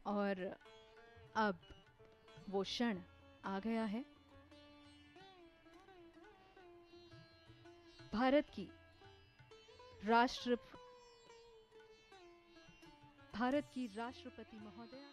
और अब वो क्षण आ गया है। भारत की राष्ट्र भारत की राष्ट्रपति महोदया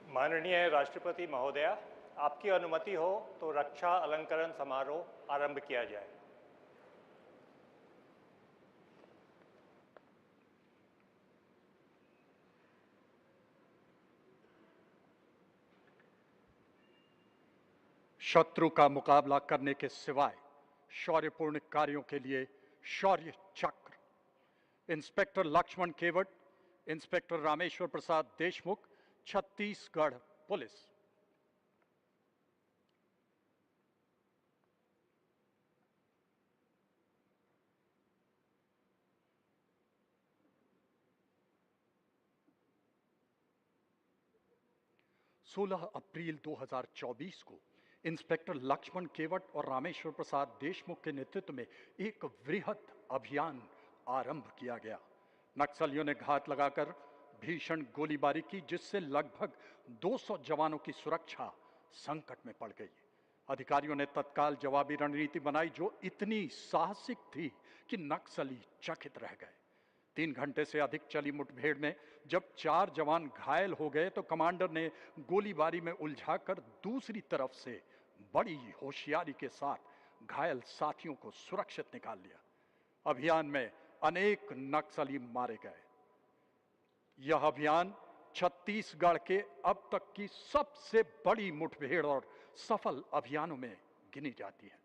माननीय राष्ट्रपति महोदया, आपकी अनुमति हो तो रक्षा अलंकरण समारोह आरंभ किया जाए। शत्रु का मुकाबला करने के सिवाय शौर्यपूर्ण कार्यों के लिए शौर्य चक्र इंस्पेक्टर लक्ष्मण केवट, इंस्पेक्टर रामेश्वर प्रसाद देशमुख, छत्तीसगढ़ पुलिस। सोलह अप्रैल 2024 को इंस्पेक्टर लक्ष्मण केवट और रामेश्वर प्रसाद देशमुख के नेतृत्व में एक वृहद अभियान आरंभ किया गया। नक्सलियों ने घात लगाकर भीषण गोलीबारी की, जिससे लगभग 200 जवानों की सुरक्षा संकट में पड़ गई। अधिकारियों ने तत्काल जवाबी रणनीति बनाई, जो इतनी साहसिक थी कि नक्सली चकित रह गए। 3 घंटे से अधिक चली मुठभेड़ में जब 4 जवान घायल हो गए तो कमांडर ने गोलीबारी में उलझाकर दूसरी तरफ से बड़ी होशियारी के साथ घायल साथियों को सुरक्षित निकाल लिया। अभियान में अनेक नक्सली मारे गए। यह अभियान छत्तीसगढ़ के अब तक की सबसे बड़ी मुठभेड़ और सफल अभियानों में गिनी जाती है।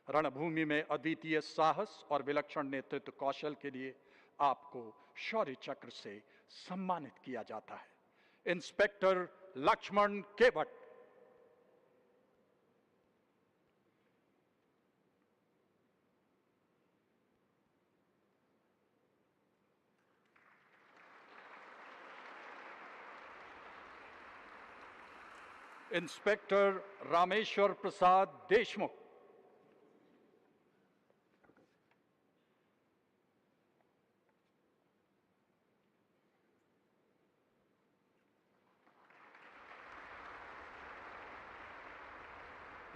रणभूमि में अद्वितीय साहस और विलक्षण नेतृत्व कौशल के लिए आपको शौर्य चक्र से सम्मानित किया जाता है। इंस्पेक्टर लक्ष्मण केवट। Inspector Rameshwar Prasad Deshmukh.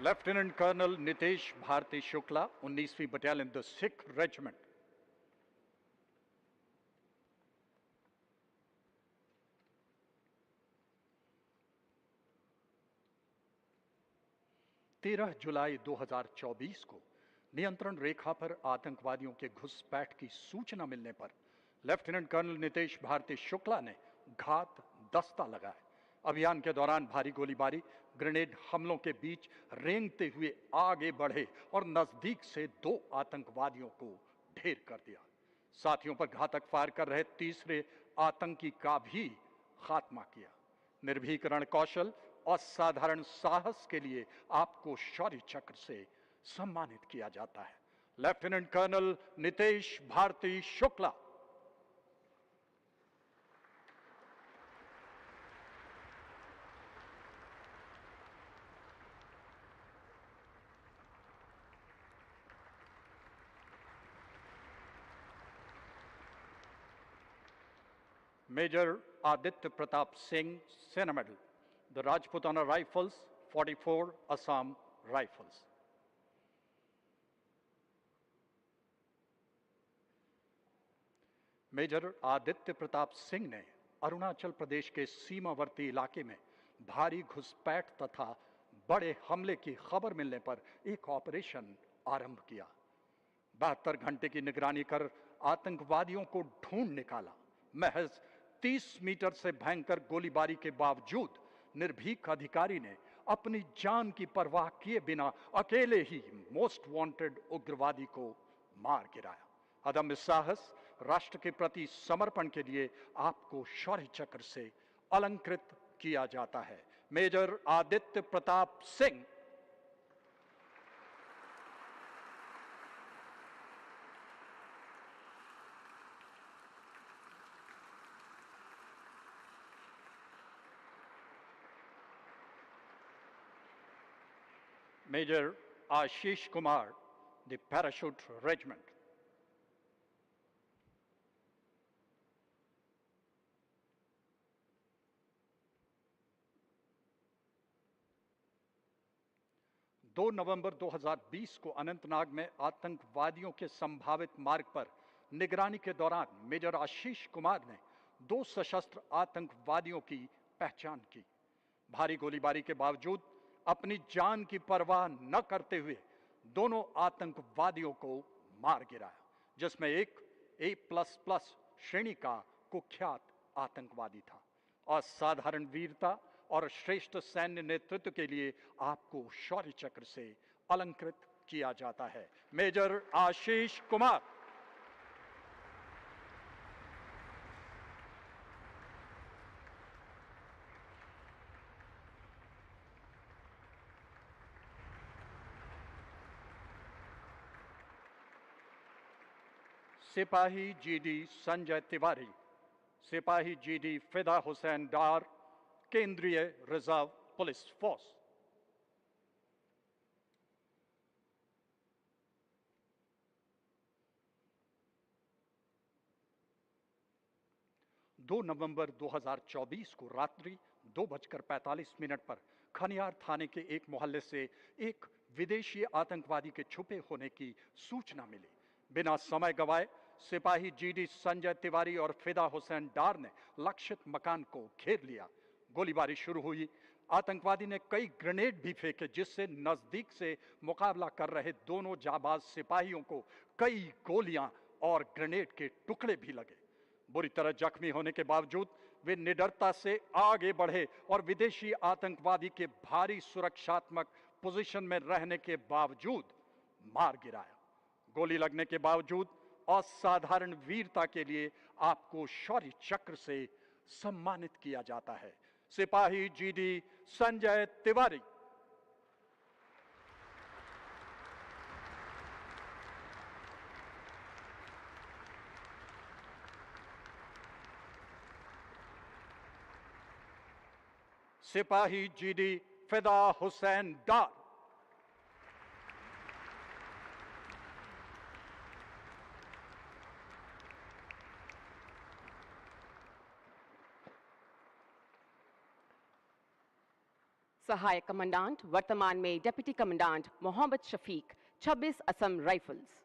Lieutenant colonel Nitesh Bharti Shukla, 19वीं बटालियन द सिख रेजिमेंट। तेरह जुलाई 2024 को नियंत्रण रेखा पर आतंकवादियों के घुसपैठ की सूचना मिलने पर लेफ्टिनेंट कर्नल नितेश भारती शुक्ला ने घात दस्ता लगाया। अभियान के दौरान भारी गोलीबारी, ग्रेनेड हमलों के बीच रेंगते हुए आगे बढ़े और नजदीक से 2 आतंकवादियों को ढेर कर दिया। साथियों पर घातक फायर कर रहे तीसरे आतंकी का भी खात्मा किया। निर्भीक रण कौशल और साधारण साहस के लिए आपको शौर्य चक्र से सम्मानित किया जाता है। Lieutenant colonel Nitesh Bharti Shukla. Major Aditya Pratap Singh, Sena Medal, the Rajputana Rifles, 44 Assam Rifles. Major Aditya Pratap Singh ने अरुणाचल प्रदेश के सीमावर्ती इलाके में भारी घुसपैठ तथा बड़े हमले की खबर मिलने पर एक ऑपरेशन आरंभ किया। 72 घंटे की निगरानी कर आतंकवादियों को ढूंढ निकाला। महज 30 मीटर से भयंकर गोलीबारी के बावजूद निर्भीक अधिकारी ने अपनी जान की परवाह किए बिना अकेले ही मोस्ट वांटेड उग्रवादी को मार गिराया। अदम्य साहस, राष्ट्र के प्रति समर्पण के लिए आपको शौर्य चक्र से अलंकृत किया जाता है। Major Aditya Pratap Singh. Major Ashish Kumar, the Parachute Regiment. दो नवंबर 2020 को अनंतनाग में आतंकवादियों के संभावित मार्ग पर निगरानी के दौरान मेजर आशीष कुमार ने 2 सशस्त्र आतंकवादियों की पहचान की। भारी गोलीबारी के बावजूद अपनी जान की परवाह न करते हुए दोनों आतंकवादियों को मार गिराया, जिसमें एक A++ श्रेणी का कुख्यात आतंकवादी था। असाधारण वीरता और श्रेष्ठ सैन्य नेतृत्व के लिए आपको शौर्य चक्र से अलंकृत किया जाता है। मेजर आशीष कुमार। सिपाही GD संजय तिवारी, सिपाही GD फिदा हुसैन डार, केंद्रीय रिजर्व पुलिस फोर्स। दो नवंबर 2024 को रात्रि 2:45 पर खनियार थाने के एक मोहल्ले से एक विदेशी आतंकवादी के छुपे होने की सूचना मिली। बिना समय गवाए सिपाही GD संजय तिवारी और फिदा हुसैन डार ने लक्षित मकान को घेर लिया। गोलीबारी शुरू हुई। आतंकवादी ने कई ग्रेनेड भी फेंके, जिससे नजदीक से मुकाबला कर रहे दोनों जाबाज सिपाहियों को कई गोलियां और ग्रेनेड के टुकड़े भी लगे। बुरी तरह जख्मी होने के बावजूद वे निडरता से आगे बढ़े और विदेशी आतंकवादी के भारी सुरक्षात्मक पोजीशन में रहने के बावजूद मार गिराया। गोली लगने के बावजूद असाधारण वीरता के लिए आपको शौर्य चक्र से सम्मानित किया जाता है। सिपाही GD संजय तिवारी। सिपाही GD फिदा हुसैन डार। सहायक कमांडेंट वर्तमान में deputy commandant Mohammad Shafiq, 26 Assam rifles.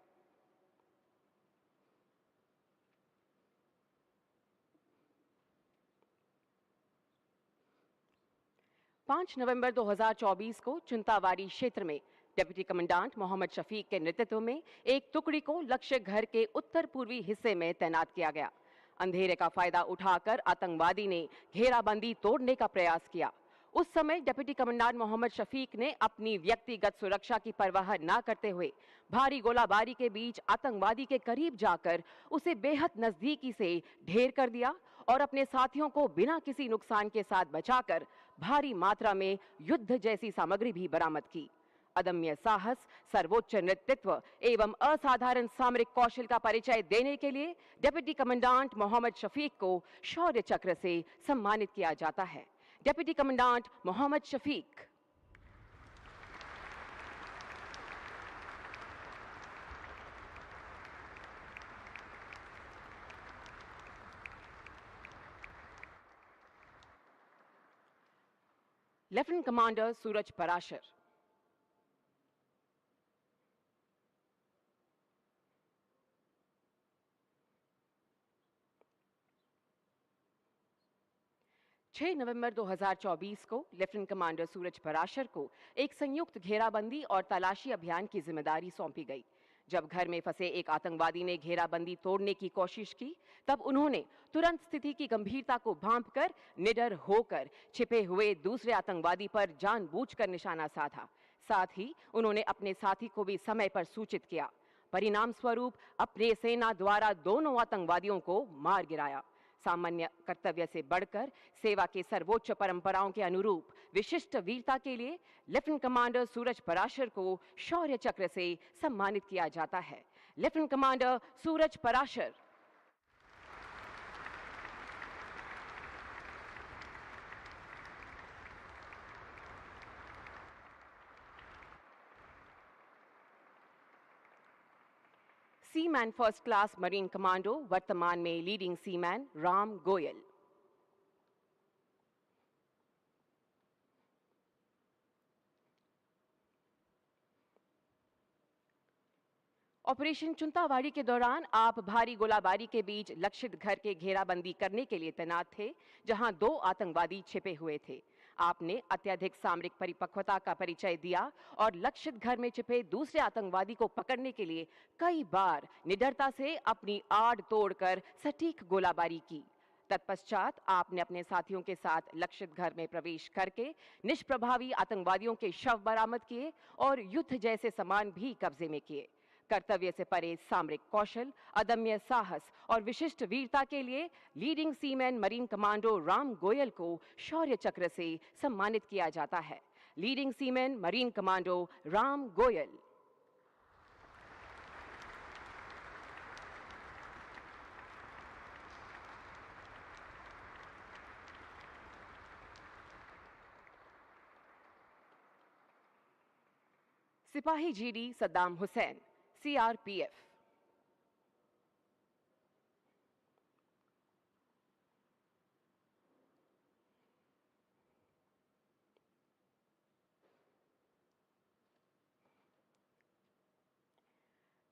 पाँच नवंबर 2024 को चुंतावाड़ी क्षेत्र में डिप्टी कमांडेंट मोहम्मद शफीक के नेतृत्व में एक टुकड़ी को लक्ष्य घर के उत्तर पूर्वी हिस्से में तैनात किया गया। अंधेरे का फायदा उठाकर आतंकवादी ने घेराबंदी तोड़ने का प्रयास किया। उस समय डिप्टी कमांडेंट मोहम्मद शफीक ने अपनी व्यक्तिगत सुरक्षा की परवाह न करते हुए भारी गोलाबारी के बीच आतंकवादी के करीब जाकर उसे बेहद नजदीकी से ढेर कर दिया और अपने साथियों को बिना किसी नुकसान के साथ बचाकर भारी मात्रा में युद्ध जैसी सामग्री भी बरामद की। अदम्य साहस, सर्वोच्च नेतृत्व एवं असाधारण सामरिक कौशल का परिचय देने के लिए डिप्टी कमांडेंट मोहम्मद शफीक को शौर्य चक्र से सम्मानित किया जाता है। Deputy commandant Mohammad Shafiq. Lieutenant commander Suraj Parashar. छह नवंबर 2024 को लेफ्टिनेंट कमांडर सूरज पराशर को एक संयुक्त घेराबंदी और तलाशी अभियान की जिम्मेदारी सौंपी गई। जब घर में फंसे एक आतंकवादी ने घेराबंदी तोड़ने की कोशिश की, तब उन्होंने तुरंत स्थिति की गंभीरता को भांपकर निडर होकर छिपे हुए दूसरे आतंकवादी पर जानबूझकर निशाना साधा। साथ ही उन्होंने अपने साथी को भी समय पर सूचित किया। परिणाम स्वरूप अपने सेना द्वारा दोनों आतंकवादियों को मार गिराया। सामान्य कर्तव्य से बढ़कर सेवा के सर्वोच्च परंपराओं के अनुरूप विशिष्ट वीरता के लिए लेफ्टिनेंट कमांडर सूरज पराशर को शौर्य चक्र से सम्मानित किया जाता है। Lieutenant commander Suraj Parashar. Seaman first class marine commando, वर्तमान में leading seaman Ram Goyal. Operation Chuntawadi के दौरान आप भारी गोलाबारी के बीच लक्षित घर के घेराबंदी करने के लिए तैनात थे, जहां 2 आतंकवादी छिपे हुए थे। आपने अत्यधिक सामरिक परिपक्वता का परिचय दिया और लक्षित घर में छिपे दूसरे आतंकवादी को पकड़ने के लिए कई बार निडरता से अपनी आड़ तोड़कर सटीक गोलाबारी की। तत्पश्चात आपने अपने साथियों के साथ लक्षित घर में प्रवेश करके निष्प्रभावी आतंकवादियों के शव बरामद किए और युद्ध जैसे सामान भी कब्जे में किए। कर्तव्य से परे सामरिक कौशल, अदम्य साहस और विशिष्ट वीरता के लिए leading seaman marine commando Ram Goyal को शौर्य चक्र से सम्मानित किया जाता है। Leading seaman marine commando Ram Goyal. सिपाही जीडी सद्दाम हुसैन, सीआरपीएफ।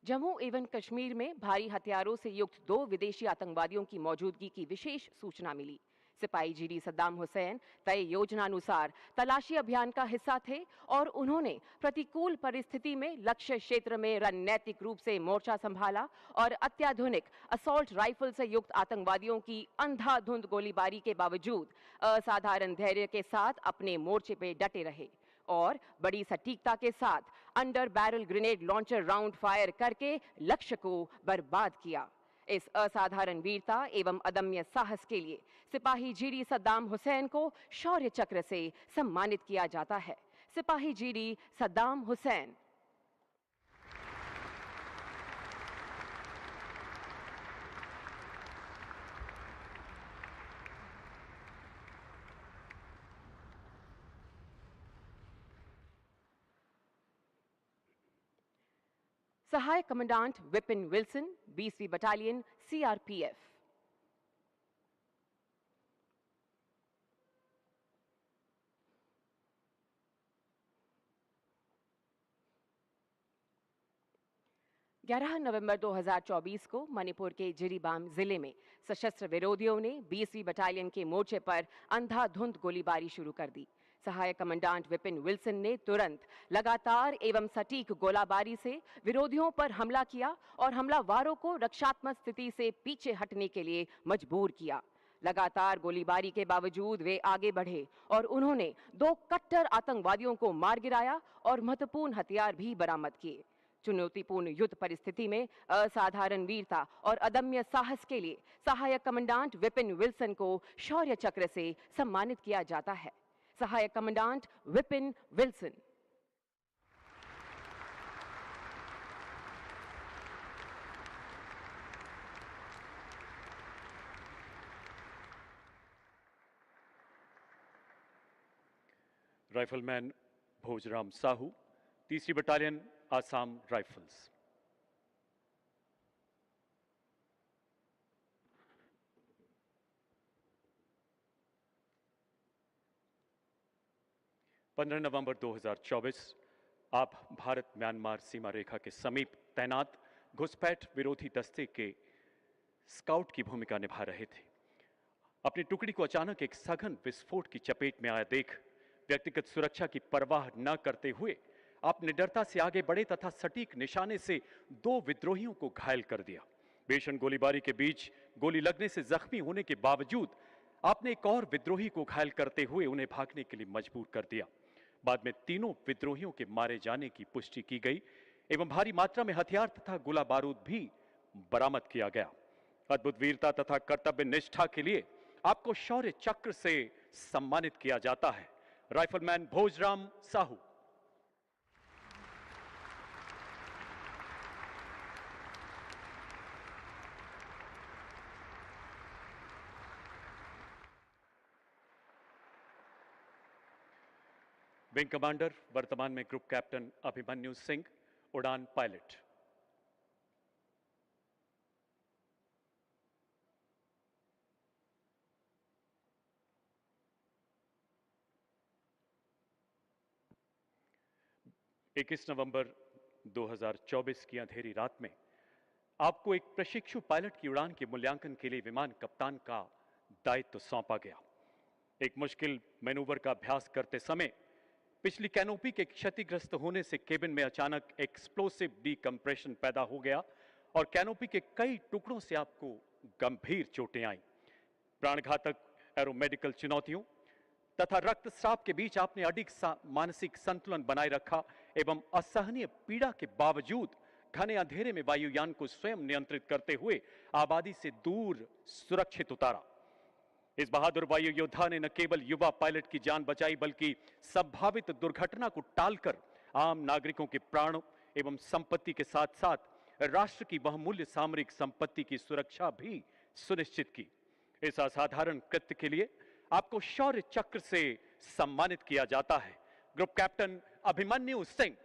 जम्मू एवं कश्मीर में भारी हथियारों से युक्त 2 विदेशी आतंकवादियों की मौजूदगी की विशेष सूचना मिली। सिपाही जीडी सद्दाम हुसैन तय योजनानुसार तलाशी अभियान का हिस्सा थे और उन्होंने प्रतिकूल परिस्थिति में लक्ष्य क्षेत्र में रणनीतिक रूप से मोर्चा संभाला और अत्याधुनिक असॉल्ट राइफल से युक्त आतंकवादियों की अंधाधुंध गोलीबारी के बावजूद असाधारण धैर्य के साथ अपने मोर्चे पे डटे रहे और बड़ी सटीकता के साथ under barrel grenade launcher round fire करके लक्ष्य को बर्बाद किया। इस असाधारण वीरता एवं अदम्य साहस के लिए सिपाही जीडी सद्दाम हुसैन को शौर्य चक्र से सम्मानित किया जाता है। सिपाही जीडी सद्दाम हुसैन। सहायक कमांडेंट विपिन विल्सन, 20वीं बटालियन, सीआरपीएफ। नवंबर 2024 को मणिपुर के जिरीबाम जिले में सशस्त्र विरोधियों ने 20वीं बटालियन के मोर्चे पर अंधाधुंध गोलीबारी शुरू कर दी। सहायक कमांडेंट विपिन विल्सन ने तुरंत लगातार एवं सटीक गोलाबारी से विरोधियों पर हमला किया और हमलावरों को रक्षात्मक स्थिति से पीछे हटने के लिए मजबूर किया। लगातार गोलीबारी के बावजूद वे आगे बढ़े और उन्होंने 2 कट्टर आतंकवादियों को मार गिराया और महत्वपूर्ण हथियार भी बरामद किए। चुनौतीपूर्ण युद्ध परिस्थिति में असाधारण वीरता और अदम्य साहस के लिए सहायक कमांडेंट विपिन विल्सन को शौर्य चक्र से सम्मानित किया जाता है। सहायक commandant Vipin Wilson. Rifleman Bhojram Sahu, 3री बटालियन, आसाम राइफल्स। नवंबर 2024 आप भारत म्यांमार सीमा रेखा के समीप तैनात घुसपैठ विरोधी दस्ते के स्काउट की भूमिका निभा रहे थे। अपनी टुकड़ी को अचानक एक सघन विस्फोट की चपेट में आया देख व्यक्तिगत सुरक्षा की परवाह न करते हुए आप निडरता से आगे बढ़े तथा सटीक निशाने से 2 विद्रोहियों को घायल कर दिया। भीषण गोलीबारी के बीच गोली लगने से जख्मी होने के बावजूद आपने एक और विद्रोही को घायल करते हुए उन्हें भागने के लिए मजबूर कर दिया। बाद में तीनों विद्रोहियों के मारे जाने की पुष्टि की गई एवं भारी मात्रा में हथियार तथा गोला बारूद भी बरामद किया गया। अद्भुत वीरता तथा कर्तव्य निष्ठा के लिए आपको शौर्य चक्र से सम्मानित किया जाता है। Rifleman Bhojram Sahu. Wing commander वर्तमान में ग्रुप कैप्टन अभिमन्यु सिंह, उड़ान पायलट। नवंबर 2024 की अंधेरी रात में आपको एक प्रशिक्षु पायलट की उड़ान के मूल्यांकन के लिए विमान कप्तान का दायित्व सौंपा गया। एक मुश्किल मैनूवर का अभ्यास करते समय पिछली कैनोपी के क्षतिग्रस्त होने से केबिन में अचानक एक्सप्लोसिव डीकंप्रेशन पैदा हो गया और कैनोपी के कई टुकड़ों से आपको गंभीर चोटें आईं। प्राणघातक एरोमेडिकल चुनौतियों तथा रक्तस्राव के बीच आपने अडिग मानसिक संतुलन बनाए रखा एवं असहनीय पीड़ा के बावजूद घने अंधेरे में वायुयान को स्वयं नियंत्रित करते हुए आबादी से दूर सुरक्षित उतारा। इस बहादुर वायु योद्धा ने न केवल युवा पायलट की जान बचाई बल्कि संभावित दुर्घटना को टालकर आम नागरिकों के प्राणों एवं संपत्ति के साथ साथ राष्ट्र की बहुमूल्य सामरिक संपत्ति की सुरक्षा भी सुनिश्चित की। इस असाधारण कृत्य के लिए आपको शौर्य चक्र से सम्मानित किया जाता है। Group captain Abhimanyu Singh.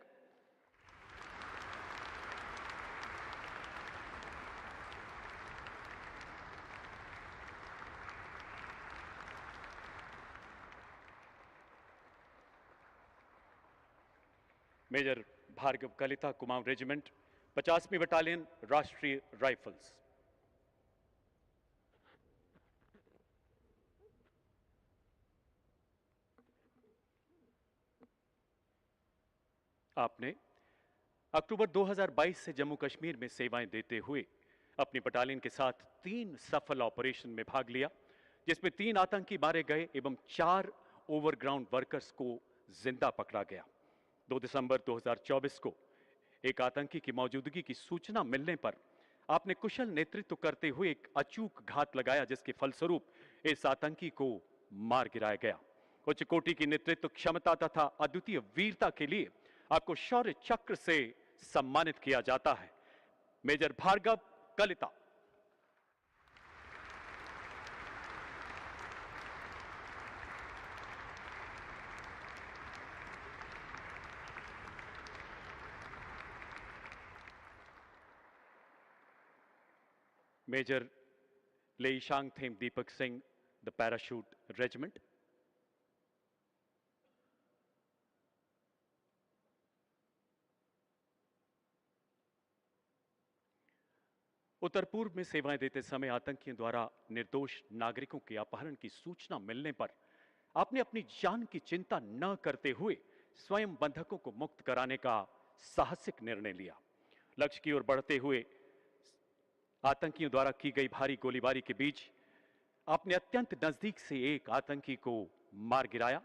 Major Bhargav Kalita, Kumaon regiment, 50वीं बटालियन, राष्ट्रीय राइफल्स। आपने अक्टूबर 2022 से जम्मू कश्मीर में सेवाएं देते हुए अपनी बटालियन के साथ 3 सफल ऑपरेशन में भाग लिया, जिसमें 3 आतंकी मारे गए एवं 4 ओवरग्राउंड वर्कर्स को जिंदा पकड़ा गया। 2 दिसंबर 2024 को एक आतंकी की मौजूदगी की सूचना मिलने पर आपने कुशल नेतृत्व करते हुए एक अचूक घात लगाया, जिसके फलस्वरूप इस आतंकी को मार गिराया गया। उच्च कोटि की नेतृत्व क्षमता तथा अद्वितीय वीरता के लिए आपको शौर्य चक्र से सम्मानित किया जाता है। Major Bhargav Kalita. Major Leishang Them Deepak Singh, the parachute regiment. उत्तर पूर्व में सेवाएं देते समय आतंकियों द्वारा निर्दोष नागरिकों के अपहरण की सूचना मिलने पर आपने अपनी जान की चिंता न करते हुए स्वयं बंधकों को मुक्त कराने का साहसिक निर्णय लिया। लक्ष्य की ओर बढ़ते हुए आतंकियों द्वारा की गई भारी गोलीबारी के बीच आपने अत्यंत नजदीक से एक आतंकी को मार गिराया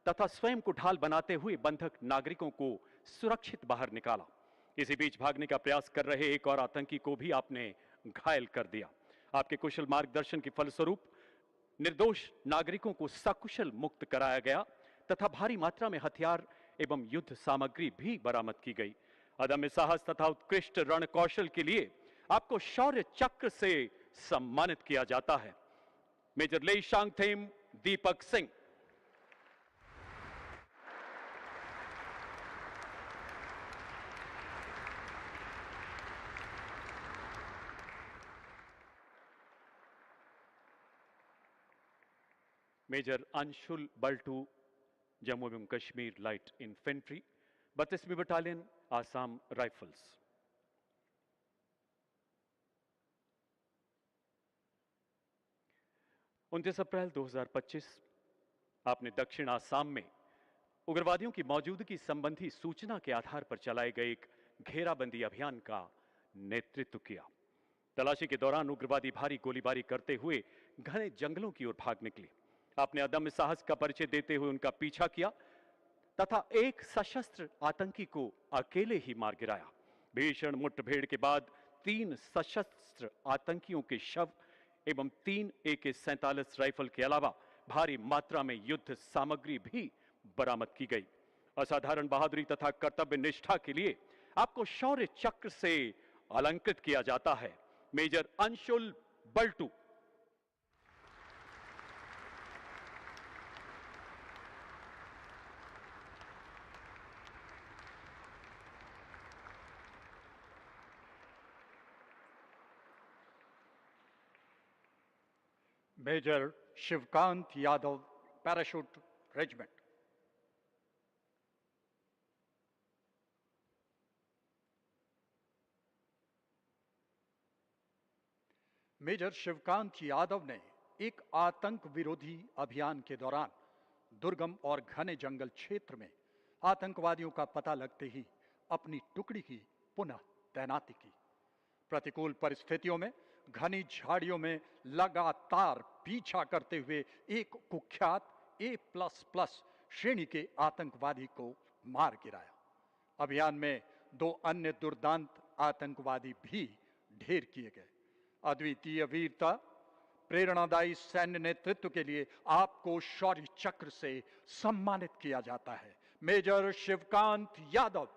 तथा स्वयं को ढाल बनाते हुए बंधक नागरिकों को सुरक्षित बाहर निकाला। इसी बीच भागने का प्रयास कर रहे एक और आतंकी को भी आपने घायल कर दिया। आपके कुशल मार्गदर्शन के फलस्वरूप निर्दोष नागरिकों को सकुशल मुक्त कराया गया तथा भारी मात्रा में हथियार एवं युद्ध सामग्री भी बरामद की गई। अदम्य साहस तथा उत्कृष्ट रण कौशल के लिए आपको शौर्य चक्र से सम्मानित किया जाता है। मेजर लेईशांग थेम दीपक सिंह। मेजर अंशुल बल्टू, जम्मू एवं कश्मीर लाइट इन्फेंट्री, 32वीं बटालियन, आसाम राइफल्स। उनतीस अप्रैल 2025 आपने दक्षिण आसाम में उग्रवादियों की मौजूदगी संबंधी सूचना के आधार पर चलाए गए एक घेराबंदी अभियान का नेतृत्व किया। तलाशी के दौरान उग्रवादी भारी गोलीबारी करते हुए घने जंगलों की ओर भाग निकले। आपने अदम्य साहस का परिचय देते हुए उनका पीछा किया तथा एक सशस्त्र आतंकी को अकेले ही मार गिराया। भीषण मुठभेड़ के बाद 3 सशस्त्र आतंकियों के शव एवं 3 AK-47 राइफल के अलावा भारी मात्रा में युद्ध सामग्री भी बरामद की गई। असाधारण बहादुरी तथा कर्तव्य निष्ठा के लिए आपको शौर्य चक्र से अलंकृत किया जाता है। Major Anshul Baltu. Major Shivkant Yadav, parachute regiment. Major Shivkant Yadav ने एक आतंक विरोधी अभियान के दौरान दुर्गम और घने जंगल क्षेत्र में आतंकवादियों का पता लगते ही अपनी टुकड़ी की पुनः तैनाती की। प्रतिकूल परिस्थितियों में घनी झाड़ियों में लगातार पीछा करते हुए एक कुख्यात A++ श्रेणी के आतंकवादी को मार गिराया। अभियान में 2 अन्य दुर्दांत आतंकवादी भी ढेर किए गए। अद्वितीय वीरता, प्रेरणादायी सैन्य नेतृत्व के लिए आपको शौर्य चक्र से सम्मानित किया जाता है। मेजर शिवकांत यादव।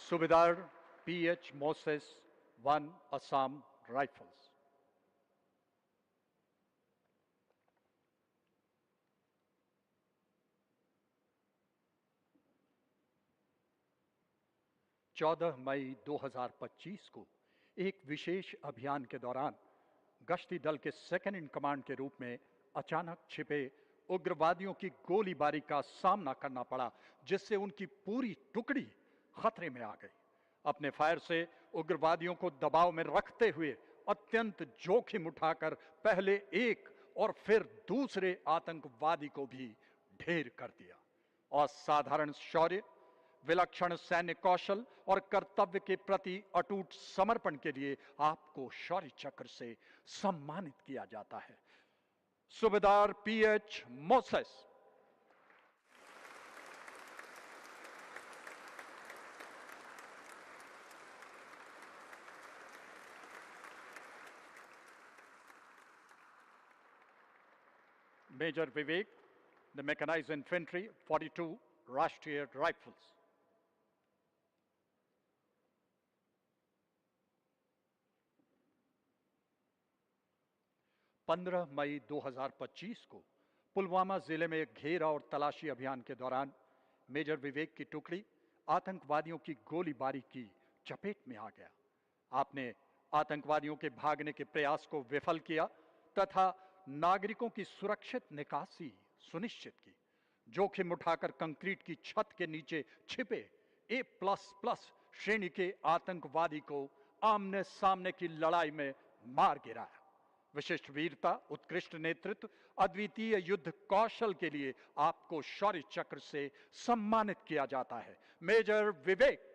सूबेदार PH मोसेस 1 असम राइफल्स। चौदह मई 2025 को एक विशेष अभियान के दौरान गश्ती दल के सेकंड इन कमांड के रूप में अचानक छिपे उग्रवादियों की गोलीबारी का सामना करना पड़ा, जिससे उनकी पूरी टुकड़ी खतरे में आ गई। अपने फायर से उग्रवादियों को दबाव में रखते हुए अत्यंत जोखिम उठाकर पहले एक और फिर दूसरे आतंकवादी को भी ढेर कर दिया। असाधारण शौर्य, विलक्षण सैन्य कौशल और कर्तव्य के प्रति अटूट समर्पण के लिए आपको शौर्य चक्र से सम्मानित किया जाता है। सूबेदार PH Moses. Major Vivek, the mechanised infantry 42 Rashtriya rifles. पंद्रह मई 2025 को पुलवामा जिले में घेरा और तलाशी अभियान के दौरान मेजर विवेक की टुकड़ी आतंकवादियों की गोलीबारी की चपेट में आ गया। आपने आतंकवादियों के भागने के प्रयास को विफल किया तथा नागरिकों की सुरक्षित निकासी सुनिश्चित की। जोखिम उठाकर कंक्रीट की छत के नीचे छिपे A++ श्रेणी के आतंकवादी को आमने सामने की लड़ाई में मार गिराया। विशिष्ट वीरता, उत्कृष्ट नेतृत्व, अद्वितीय युद्ध कौशल के लिए आपको शौर्य चक्र से सम्मानित किया जाता है। मेजर विवेक।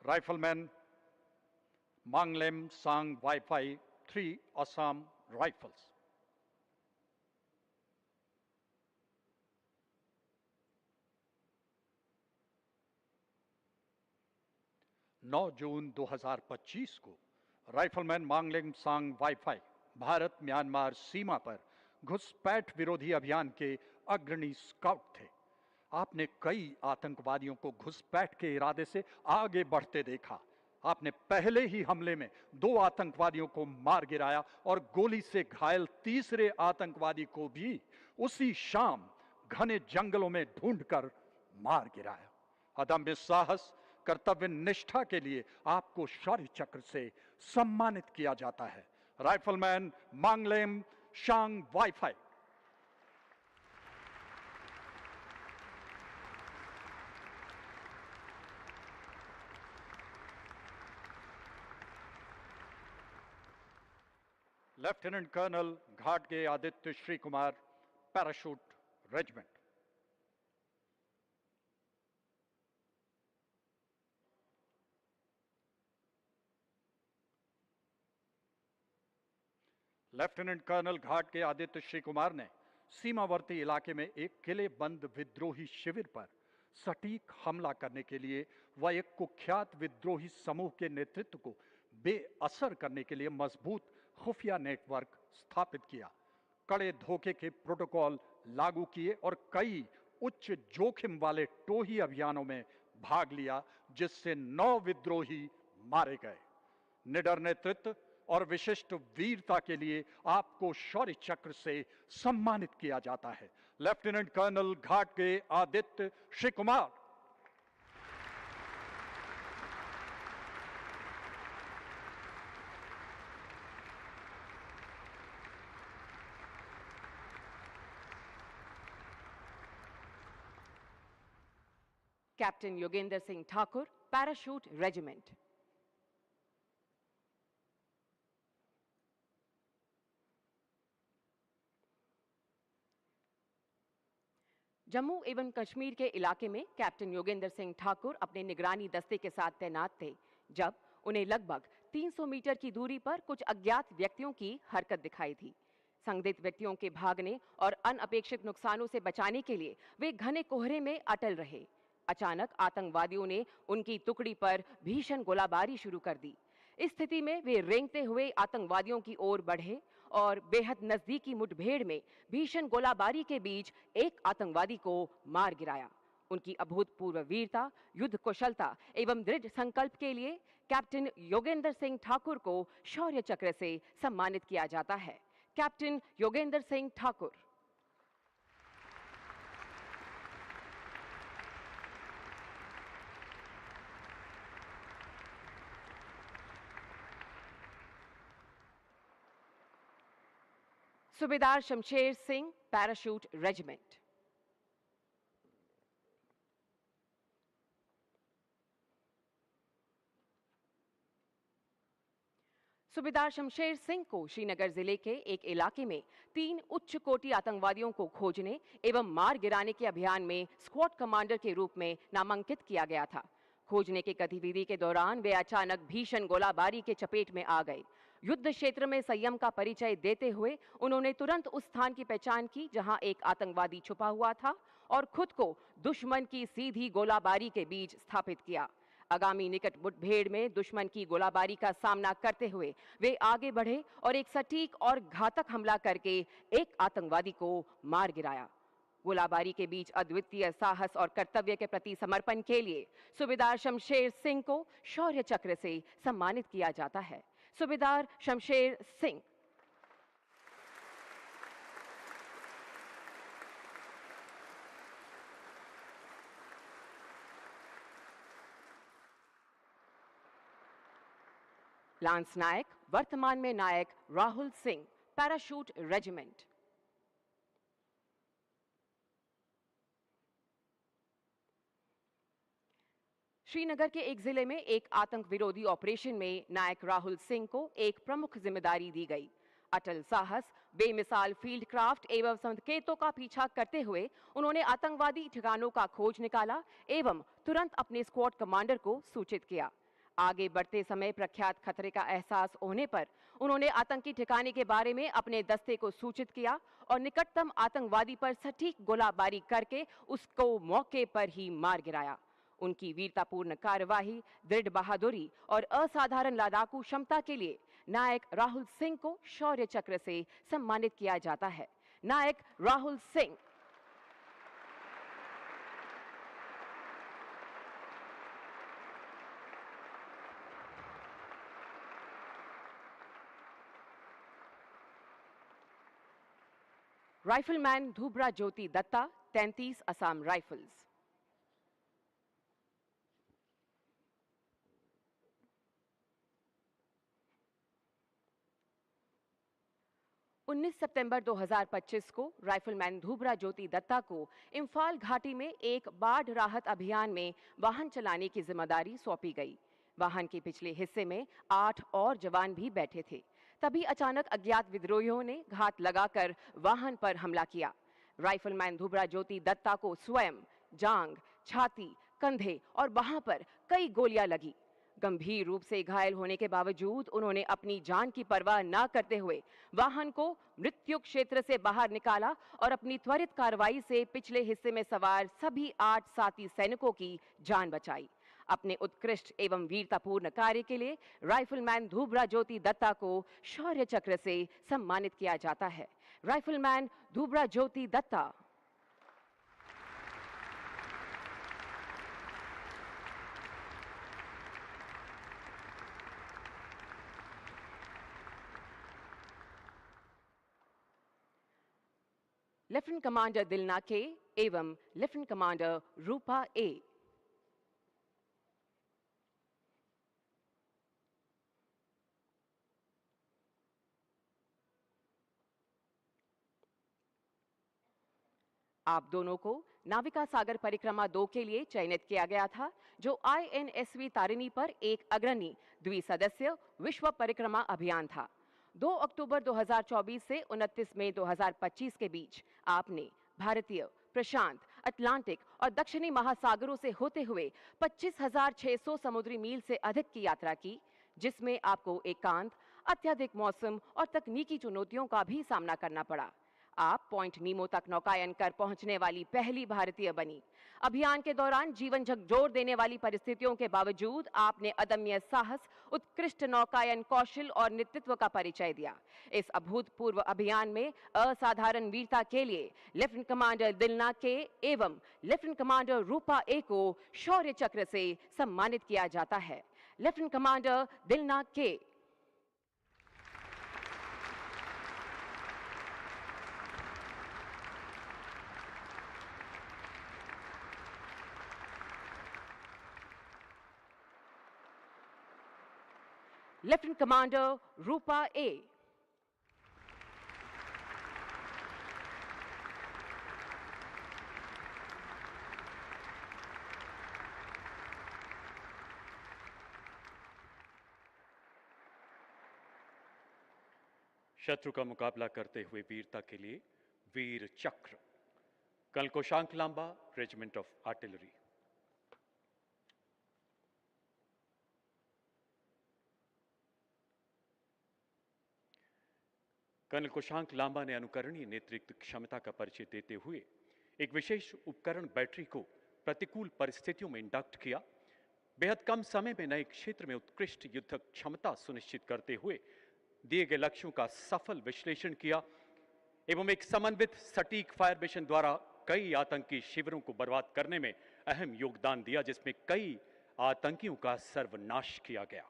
राइफलमैन मांगलेम सांग वाईफाई 3 असम राइफल्स। नौ जून 2025 को राइफलमैन मांगलेम सांग वाईफाई भारत म्यांमार सीमा पर घुसपैठ विरोधी अभियान के अग्रणी स्काउट थे। आपने कई आतंकवादियों को घुसपैठ के इरादे से आगे बढ़ते देखा। आपने पहले ही हमले में 2 आतंकवादियों को मार गिराया और गोली से घायल तीसरे आतंकवादी को भी उसी शाम घने जंगलों में ढूंढकर मार गिराया। अदम्य साहस, कर्तव्य निष्ठा के लिए आपको शौर्य चक्र से सम्मानित किया जाता है। राइफलमैन मांगलेम सांग वाईफाई। लेफ्टिनेंट कर्नल घाटगे Aditya Shri Kumar, parachute regiment. Lieutenant colonel घाटगे आदित्य श्री कुमार ने सीमावर्ती इलाके में एक किलेबंद विद्रोही शिविर पर सटीक हमला करने के लिए व एक कुख्यात विद्रोही समूह के नेतृत्व को बेअसर करने के लिए मजबूत खुफिया नेटवर्क स्थापित किया, कड़े धोखे के प्रोटोकॉल लागू किए और कई उच्च जोखिम वाले टोही अभियानों में भाग लिया, जिससे 9 विद्रोही मारे गए। निडर नेतृत्व, और विशिष्ट वीरता के लिए आपको शौर्य चक्र से सम्मानित किया जाता है। लेफ्टिनेंट कर्नल घाटगे Aditya Shri Kumar. Captain Yogendra Singh Thakur, Parachute Regiment. Jammu एवं कश्मीर के इलाके में कैप्टन योगेंद्र सिंह ठाकुर अपने निगरानी दस्ते के साथ तैनात थे जब उन्हें लगभग 300 मीटर की दूरी पर कुछ अज्ञात व्यक्तियों की हरकत दिखाई थी। संदिग्ध व्यक्तियों के भागने और अनअपेक्षित नुकसानों से बचाने के लिए वे घने कोहरे में अटल रहे। अचानक आतंकवादियों ने उनकी टुकड़ी पर भीषण गोलाबारी शुरू कर दी। इस स्थिति में वे रेंगते हुए आतंकवादियों की ओर बढ़े और बेहद नजदीकी मुठभेड़ में भीषण गोलाबारी के बीच एक आतंकवादी को मार गिराया। उनकी अभूतपूर्व वीरता, युद्ध कुशलता एवं दृढ़ संकल्प के लिए कैप्टन योगेंद्र सिंह ठाकुर को शौर्य चक्र से सम्मानित किया जाता है। कैप्टन योगेंद्र सिंह ठाकुर। सूबेदार शमशेर सिंह, पैराशूट रेजिमेंट। सूबेदार शमशेर सिंह को श्रीनगर जिले के एक इलाके में 3 उच्च कोटि आतंकवादियों को खोजने एवं मार गिराने के अभियान में स्क्वाड कमांडर के रूप में नामांकित किया गया था। खोजने की गतिविधि के दौरान वे अचानक भीषण गोलाबारी के चपेट में आ गए। युद्ध क्षेत्र में संयम का परिचय देते हुए उन्होंने तुरंत उस स्थान की पहचान की जहां एक आतंकवादी छुपा हुआ था और खुद को दुश्मन की सीधी गोलाबारी के बीच स्थापित किया। आगामी निकट मुठभेड़ में दुश्मन की गोलाबारी का सामना करते हुए वे आगे बढ़े और एक सटीक और घातक हमला करके एक आतंकवादी को मार गिराया। गोलाबारी के बीच अद्वितीय साहस और कर्तव्य के प्रति समर्पण के लिए सूबेदार शमशेर सिंह को शौर्य चक्र से सम्मानित किया जाता है। सूबेदार शमशेर सिंह। लांस नायक, वर्तमान में नायक राहुल सिंह, पैराशूट रेजिमेंट। श्रीनगर के एक जिले में एक आतंक विरोधी ऑपरेशन में नायक राहुल सिंह को एक प्रमुख जिम्मेदारी दी गई। अटल साहस, बेमिसाल फील्ड क्राफ्ट एवं संकेतों का पीछा करते हुए उन्होंने आतंकवादी ठिकानों का खोज निकाला एवं तुरंत अपने स्क्वाड कमांडर को सूचित किया। आगे बढ़ते समय प्रख्यात खतरे का एहसास होने पर उन्होंने आतंकी ठिकाने के बारे में अपने दस्ते को सूचित किया और निकटतम आतंकवादी पर सटीक गोलाबारी करके उसको मौके पर ही मार गिराया। उनकी वीरतापूर्ण कार्यवाही, दृढ़ बहादुरी और असाधारण लड़ाकू क्षमता के लिए नायक राहुल सिंह को शौर्य चक्र से सम्मानित किया जाता है। नायक राहुल सिंह। राइफलमैन धूबरा ज्योति दत्ता, 33 असम राइफल्स। सितंबर 2025 को राइफलमैन धूबरा ज्योति दत्ता को इम्फाल घाटी में एक बाढ़ राहत अभियान में वाहन चलाने की जिम्मेदारी सौंपी गई। वाहन के पिछले हिस्से में 8 और जवान भी बैठे थे। तभी अचानक अज्ञात विद्रोहियों ने घात लगाकर वाहन पर हमला किया। राइफलमैन धूबरा ज्योति दत्ता को स्वयं, जांग, छाती, कंधे और बाह पर कई गोलियां लगी। गंभीर रूप से घायल होने के बावजूद उन्होंने अपनी जान की परवाह न करते हुए वाहन को मृत्यु क्षेत्र से बाहर निकाला और अपनी त्वरित कार्रवाई से पिछले हिस्से में सवार सभी 8 साथी सैनिकों की जान बचाई। अपने उत्कृष्ट एवं वीरतापूर्ण कार्य के लिए राइफलमैन धूबरा ज्योति दत्ता को शौर्य चक्र से सम्मानित किया जाता है। राइफलमैन धूबरा ज्योति दत्ता। लेफ्टिनेंट कमांडर दिलना के एवं लेफ्टिनेंट कमांडर रूपा ए। आप दोनों को नाविका सागर परिक्रमा 2 के लिए चयनित किया गया था, जो INSV तारिणी पर एक अग्रणी द्विसदस्य विश्व परिक्रमा अभियान था। 2 अक्टूबर 2024 से 29 मई 2025 के बीच आपने भारतीय, प्रशांत, अटलांटिक और दक्षिणी महासागरों से होते हुए 25,600 समुद्री मील से अधिक की यात्रा की, जिसमें आपको एकांत, अत्यधिक मौसम और तकनीकी चुनौतियों का भी सामना करना पड़ा। आप पॉइंट नीमो तक नौकायन कर पहुंचने वाली पहली भारतीय बनी। अभियान के दौरान जीवन झकझोर देने वाली परिस्थितियों के बावजूद आपने अदम्य साहस, उत्कृष्ट नौकायन कौशल और नेतृत्व का परिचय दिया। इस अभूतपूर्व अभियान में असाधारण वीरता के लिए लेफ्टिनेंट कमांडर दिलना के एवं लेफ्टिनेंट कमांडर रूपा ए को शौर्य चक्र से सम्मानित किया जाता है। लेफ्टिनेंट कमांडर दिलना के। लेफ्टिनेंट कमांडर रूपा ए। शत्रु का मुकाबला करते हुए वीरता के लिए Vir Chakra, colonel Koshank Lamba, regiment of artillery. Colonel Koshank Lamba ने अनुकरणीय नेतृत्व क्षमता का परिचय देते हुए एक विशेष उपकरण बैटरी को प्रतिकूल परिस्थितियों में इंडक्ट किया। बेहद कम समय में नए क्षेत्र में उत्कृष्ट युद्ध क्षमता सुनिश्चित करते हुए दिए गए लक्ष्यों का सफल विश्लेषण किया एवं एक समन्वित सटीक फायर मिशन द्वारा कई आतंकी शिविरों को बर्बाद करने में अहम योगदान दिया, जिसमें कई आतंकियों का सर्वनाश किया गया।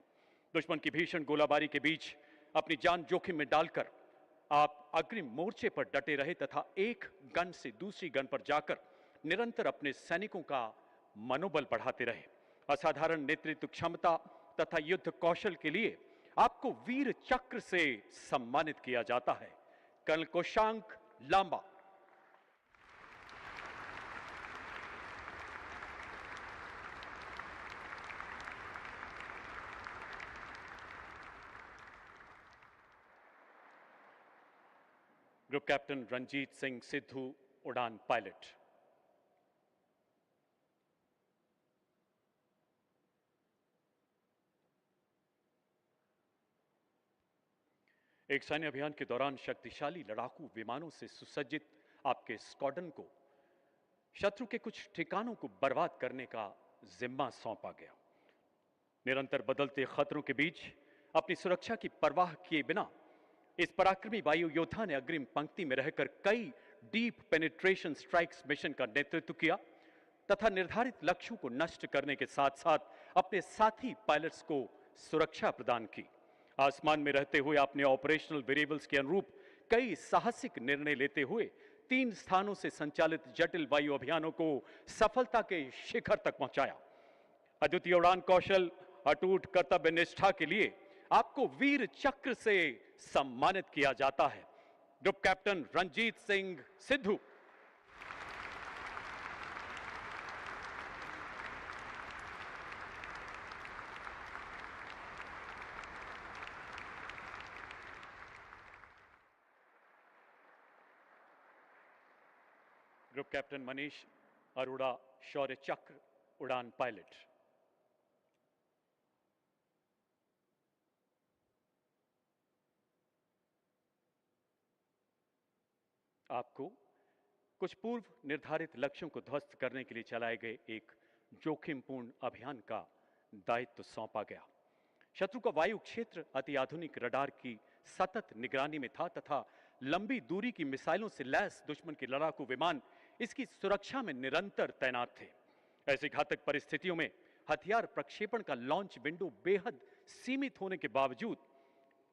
दुश्मन की भीषण गोलाबारी के बीच अपनी जान जोखिम में डालकर आप अग्रिम मोर्चे पर डटे रहे तथा एक गन से दूसरी गन पर जाकर निरंतर अपने सैनिकों का मनोबल बढ़ाते रहे। असाधारण नेतृत्व क्षमता तथा युद्ध कौशल के लिए आपको वीर चक्र से सम्मानित किया जाता है। Colonel Koshank Lamba. Group captain Ranjit Singh Sidhu, उड़ान पायलट। एक सैन्य अभियान के दौरान शक्तिशाली लड़ाकू विमानों से सुसज्जित आपके स्क्वाड्रन को शत्रु के कुछ ठिकानों को बर्बाद करने का जिम्मा सौंपा गया। निरंतर बदलते खतरों के बीच अपनी सुरक्षा की परवाह किए बिना इस पराक्रमी वायु योद्धा ने अग्रिम पंक्ति में रहकर कई डीप पेनिट्रेशन स्ट्राइक्स मिशन का नेतृत्व किया तथा निर्धारित लक्ष्यों को नष्ट करने के साथ साथ अपने साथी पायलट्स को सुरक्षा प्रदान की। आसमान में रहते हुए आपने ऑपरेशनल वेरिएबल्स के अनुरूप कई साहसिक निर्णय लेते हुए 3 स्थानों से संचालित जटिल वायु अभियानों को सफलता के शिखर तक पहुंचाया। अद्वितीय उड़ान कौशल, अटूट कर्तव्य निष्ठा के लिए आपको वीर चक्र से सम्मानित किया जाता है। Group captain Ranjit Singh Sidhu. Group captain Manish Arora, Shaurya Chakra, उड़ान पायलट। आपको कुछ पूर्व निर्धारित लक्ष्यों को ध्वस्त करने के लिए चलाए गए एक जोखिमपूर्ण अभियान का दायित्व सौंपा गया। शत्रु का वायु क्षेत्र अति आधुनिक रडार की सतत निगरानी में था तथा लंबी दूरी की मिसाइलों से लैस दुश्मन के लड़ाकू विमान इसकी सुरक्षा में निरंतर तैनात थे। ऐसी घातक परिस्थितियों में हथियार प्रक्षेपण का लॉन्च विंडो बेहद सीमित होने के बावजूद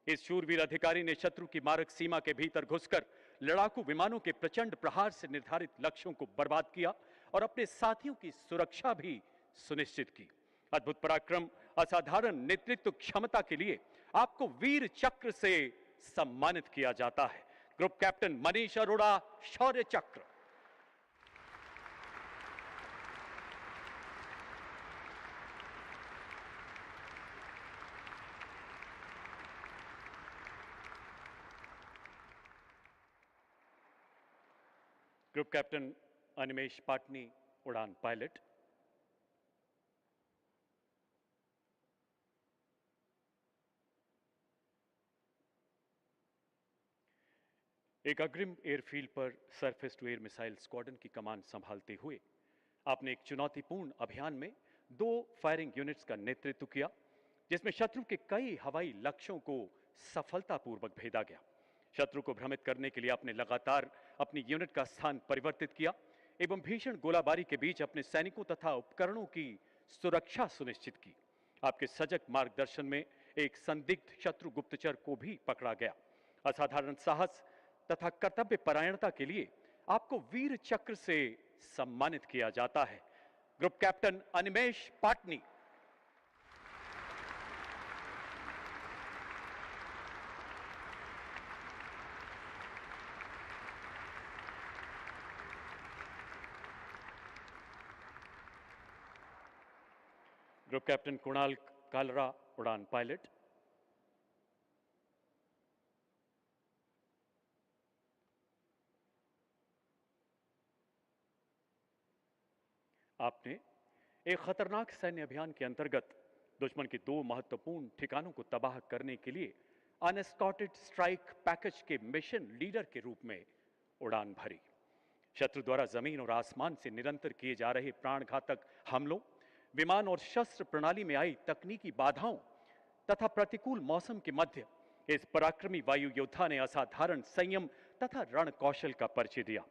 इस शूरवीर अधिकारी ने शत्रु की मारक सीमा के भीतर घुसकर लड़ाकू विमानों के प्रचंड प्रहार से निर्धारित लक्ष्यों को बर्बाद किया और अपने साथियों की सुरक्षा भी सुनिश्चित की। अद्भुत पराक्रम, असाधारण नेतृत्व क्षमता के लिए आपको वीर चक्र से सम्मानित किया जाता है। ग्रुप कैप्टन मनीष अरोड़ा, शौर्य चक्र। ग्रुप कैप्टन अनिमेश पाटनी, उड़ान पायलट। एक अग्रिम एयरफील्ड पर surface to air missile squadron की कमान संभालते हुए आपने एक चुनौतीपूर्ण अभियान में 2 फायरिंग यूनिट्स का नेतृत्व किया, जिसमें शत्रु के कई हवाई लक्ष्यों को सफलतापूर्वक भेदा गया। शत्रु को भ्रमित करने के लिए आपने लगातार अपनी यूनिट का स्थान परिवर्तित किया एवं भीषण गोलाबारी के बीच अपने सैनिकों तथा उपकरणों की सुरक्षा सुनिश्चित की। आपके सजग मार्गदर्शन में एक संदिग्ध शत्रु गुप्तचर को भी पकड़ा गया। असाधारण साहस तथा कर्तव्य परायणता के लिए आपको वीर चक्र से सम्मानित किया जाता है। Group captain Animesh Patni. Group captain Kunal Kalra, उड़ान पायलट। आपने एक खतरनाक सैन्य अभियान के अंतर्गत दुश्मन के 2 महत्वपूर्ण ठिकानों को तबाह करने के लिए अनएस्कॉर्टेड स्ट्राइक पैकेज के मिशन लीडर के रूप में उड़ान भरी। शत्रु द्वारा जमीन और आसमान से निरंतर किए जा रहे प्राणघातक हमलों, विमान और शस्त्र प्रणाली में आई तकनीकी बाधाओं तथा प्रतिकूल मौसम के मध्य इस पराक्रमी वायु योद्धा ने असाधारण संयम तथा रण कौशल का परिचय दिया।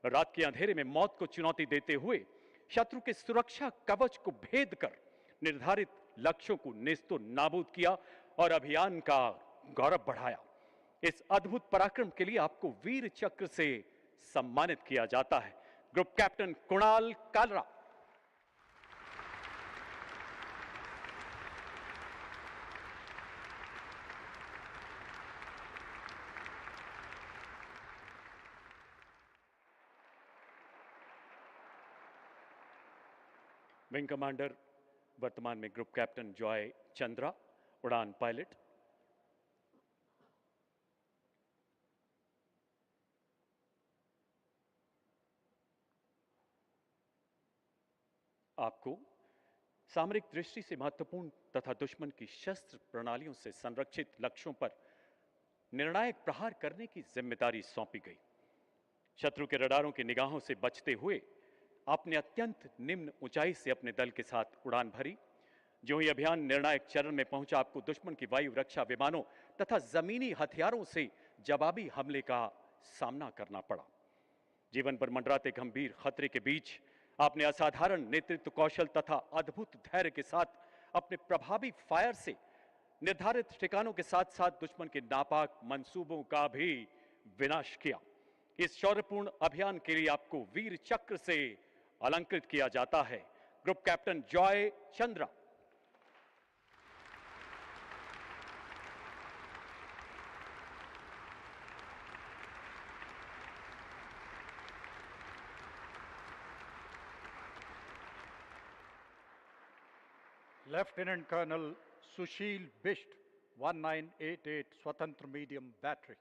रात के अंधेरे में मौत को चुनौती देते हुए शत्रु के सुरक्षा कवच को भेद कर निर्धारित लक्ष्यों को नेस्तो नाबूद किया और अभियान का गौरव बढ़ाया। इस अद्भुत पराक्रम के लिए आपको वीर चक्र से सम्मानित किया जाता है। Group captain Kunal Kalra. Wing commander वर्तमान में ग्रुप कैप्टन जॉय चंद्रा, उड़ान पायलट। आपको सामरिक दृष्टि से महत्वपूर्ण तथा दुश्मन की शस्त्र प्रणालियों से संरक्षित लक्ष्यों पर निर्णायक प्रहार करने की जिम्मेदारी सौंपी गई। शत्रु के रडारों की निगाहों से बचते हुए आपने अत्यंत निम्न ऊंचाई से अपने दल के साथ उड़ान भरी। जो ही अभियान निर्णायक चरण में पहुंचा, आपको दुश्मन की वायु रक्षा विमानों तथा जमीनी हथियारों से जवाबी हमले का सामना करना पड़ा। जीवन पर मंडराते गंभीर खतरे के बीच आपने असाधारण नेतृत्व कौशल तथा अद्भुत धैर्य के साथ अपने प्रभावी फायर से निर्धारित ठिकानों के साथ साथ दुश्मन के नापाक मंसूबों का भी विनाश किया। इस शौर्यपूर्ण अभियान के लिए आपको वीर चक्र से अलंकृत किया जाता है। Group captain Joy Chandra. Lieutenant colonel Sushil Bisht, 1988 स्वतंत्र medium battery.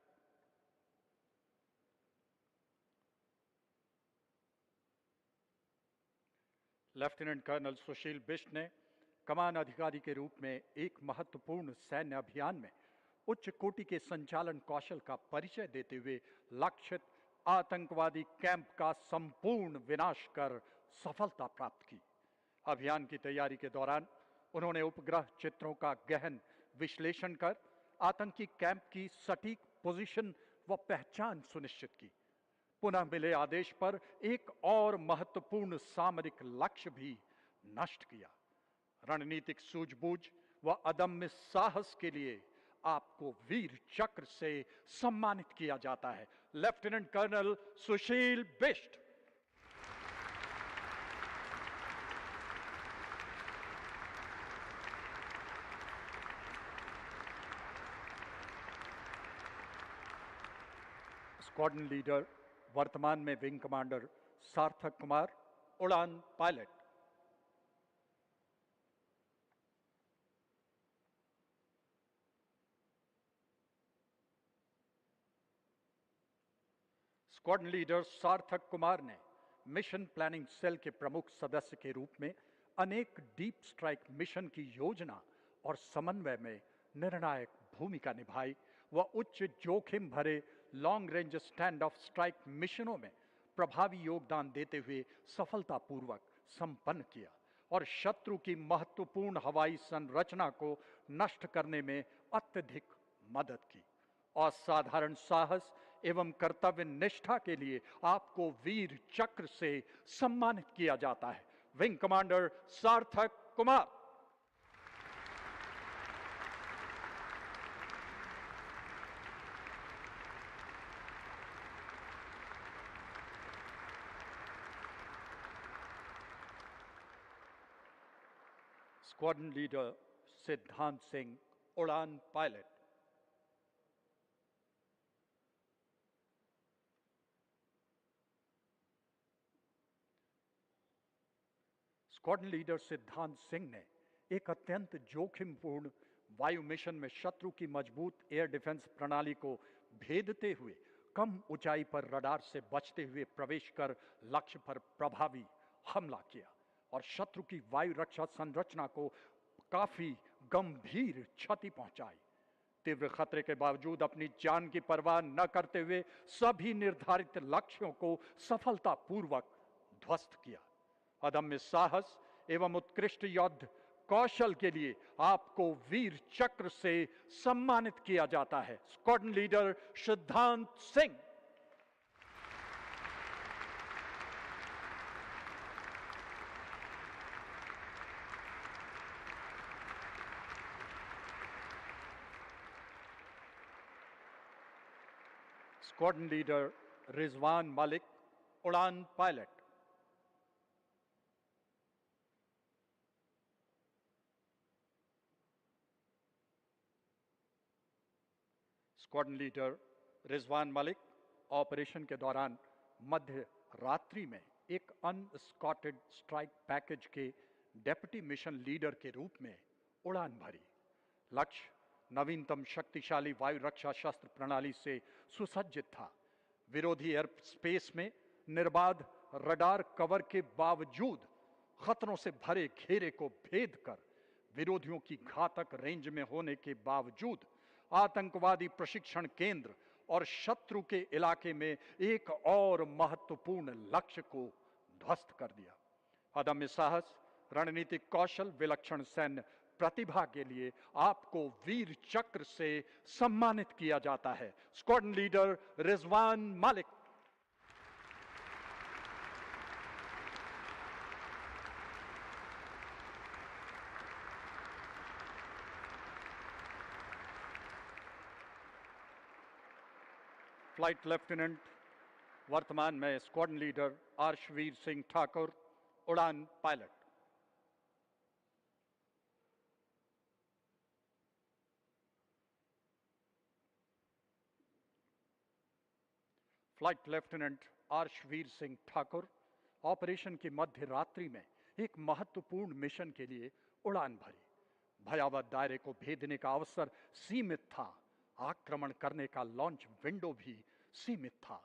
Lieutenant colonel Sushil Bisht ने कमान अधिकारी के रूप में एक महत्वपूर्ण सैन्य अभियान में उच्च कोटि के संचालन कौशल का परिचय देते हुए लक्षित आतंकवादी कैंप का संपूर्ण विनाश कर सफलता प्राप्त की। अभियान की तैयारी के दौरान उन्होंने उपग्रह चित्रों का गहन विश्लेषण कर आतंकी कैंप की सटीक पोजीशन व पहचान सुनिश्चित की। पुनः मिले आदेश पर एक और महत्वपूर्ण सामरिक लक्ष्य भी नष्ट किया। रणनीतिक सूझबूझ व अदम्य साहस के लिए आपको वीर चक्र से सम्मानित किया जाता है। Lieutenant colonel Sushil Bisht. Squadron leader वर्तमान में विंग कमांडर सार्थक कुमार, उड़ान पायलट। स्क्वाड्रन लीडर सार्थक कुमार ने मिशन प्लानिंग सेल के प्रमुख सदस्य के रूप में अनेक डीप स्ट्राइक मिशन की योजना और समन्वय में निर्णायक भूमिका निभाई व उच्च जोखिम भरे long range stand of strike मिशनों में प्रभावी योगदान देते हुए सफलतापूर्वक संपन्न किया और शत्रु की महत्वपूर्ण हवाई संरचना को नष्ट करने में अत्यधिक मदद की। असाधारण साहस एवं कर्तव्य निष्ठा के लिए आपको वीर चक्र से सम्मानित किया जाता है। विंग कमांडर सार्थक कुमार। स्क्वाड्रन लीडर सिद्धांत सिंह, उड़ान पायलट। स्क्वाड्रन लीडर सिद्धांत सिंह ने एक अत्यंत जोखिमपूर्ण वायु मिशन में शत्रु की मजबूत एयर डिफेंस प्रणाली को भेदते हुए कम ऊंचाई पर रडार से बचते हुए प्रवेश कर लक्ष्य पर प्रभावी हमला किया और शत्रु की वायु रक्षा संरचना को काफी गंभीर क्षति पहुंचाई। तीव्र खतरे के बावजूद अपनी जान की परवाह न करते हुए सभी निर्धारित लक्ष्यों को सफलतापूर्वक ध्वस्त किया। अदम्य साहस एवं उत्कृष्ट युद्ध कौशल के लिए आपको वीर चक्र से सम्मानित किया जाता है। स्क्वाड्रन लीडर सिद्धांत सिंह। स्क्वाड्रन लीडर रिजवान मलिक, उड़ान pilot. Squadron leader Rizwan Malik operation के दौरान मध्य रात्रि में एक अनस्कॉटेड स्ट्राइक पैकेज के डेप्यूटी मिशन लीडर के रूप में उड़ान भरी। लक्ष्य नवीनतम शक्तिशाली वायु रक्षा शस्त्र प्रणाली से सुसज्जित था। विरोधी एयर स्पेस में निर्बाध रडार कवर के बावजूद खतरों से भरे घेरे को भेद कर विरोधियों की घातक रेंज में होने के बावजूद आतंकवादी प्रशिक्षण केंद्र और शत्रु के इलाके में एक और महत्वपूर्ण लक्ष्य को ध्वस्त कर दिया। अदम्य साहस, रणनीतिक कौशल, विलक्षण सैन्य प्रतिभा के लिए आपको वीर चक्र से सम्मानित किया जाता है। Squadron leader Rizwan Malik. Flight lieutenant वर्तमान में स्क्वाड्रन लीडर आर्शवीर सिंह ठाकुर, उड़ान pilot. Flight lieutenant Arshveer Singh Thakur operation की मध्य रात्रि में एक महत्वपूर्ण मिशन के लिए उड़ान भरी। भयावह दायरे को भेदने का अवसर सीमित था। आक्रमण करने का लॉन्च विंडो भी सीमित था।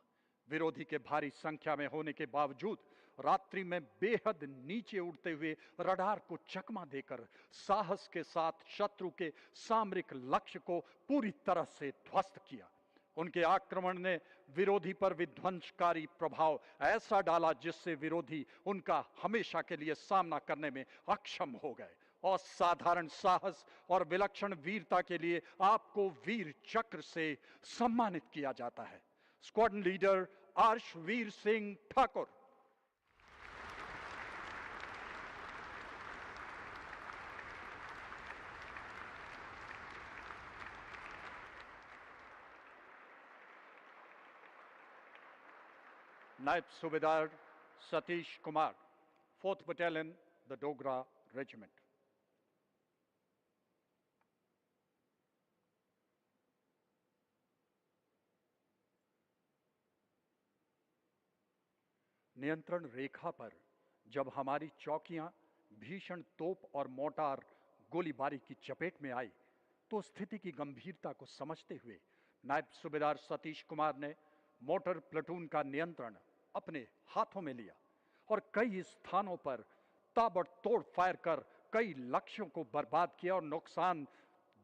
विरोधी के भारी संख्या में होने के बावजूद रात्रि में बेहद नीचे उड़ते हुए रडार को चकमा देकर साहस के साथ शत्रु के सामरिक लक्ष्य को पूरी तरह से ध्वस्त किया। उनके आक्रमण ने विरोधी पर विध्वंसकारी प्रभाव ऐसा डाला जिससे विरोधी उनका हमेशा के लिए सामना करने में अक्षम हो गए। असाधारण साहस और विलक्षण वीरता के लिए आपको वीर चक्र से सम्मानित किया जाता है। Squadron leader Arshveer Singh Thakur. नायब सूबेदार Satish Kumar, 4th Battalion, the Dogra Regiment. नियंत्रण रेखा पर जब हमारी चौकियां भीषण तोप और मोर्टार गोलीबारी की चपेट में आई तो स्थिति की गंभीरता को समझते हुए नायब सूबेदार सतीश कुमार ने मोटर प्लाटून का नियंत्रण अपने हाथों में लिया और कई स्थानों पर ताबड़तोड़ फायर कर कई लक्ष्यों को बर्बाद किया और नुकसान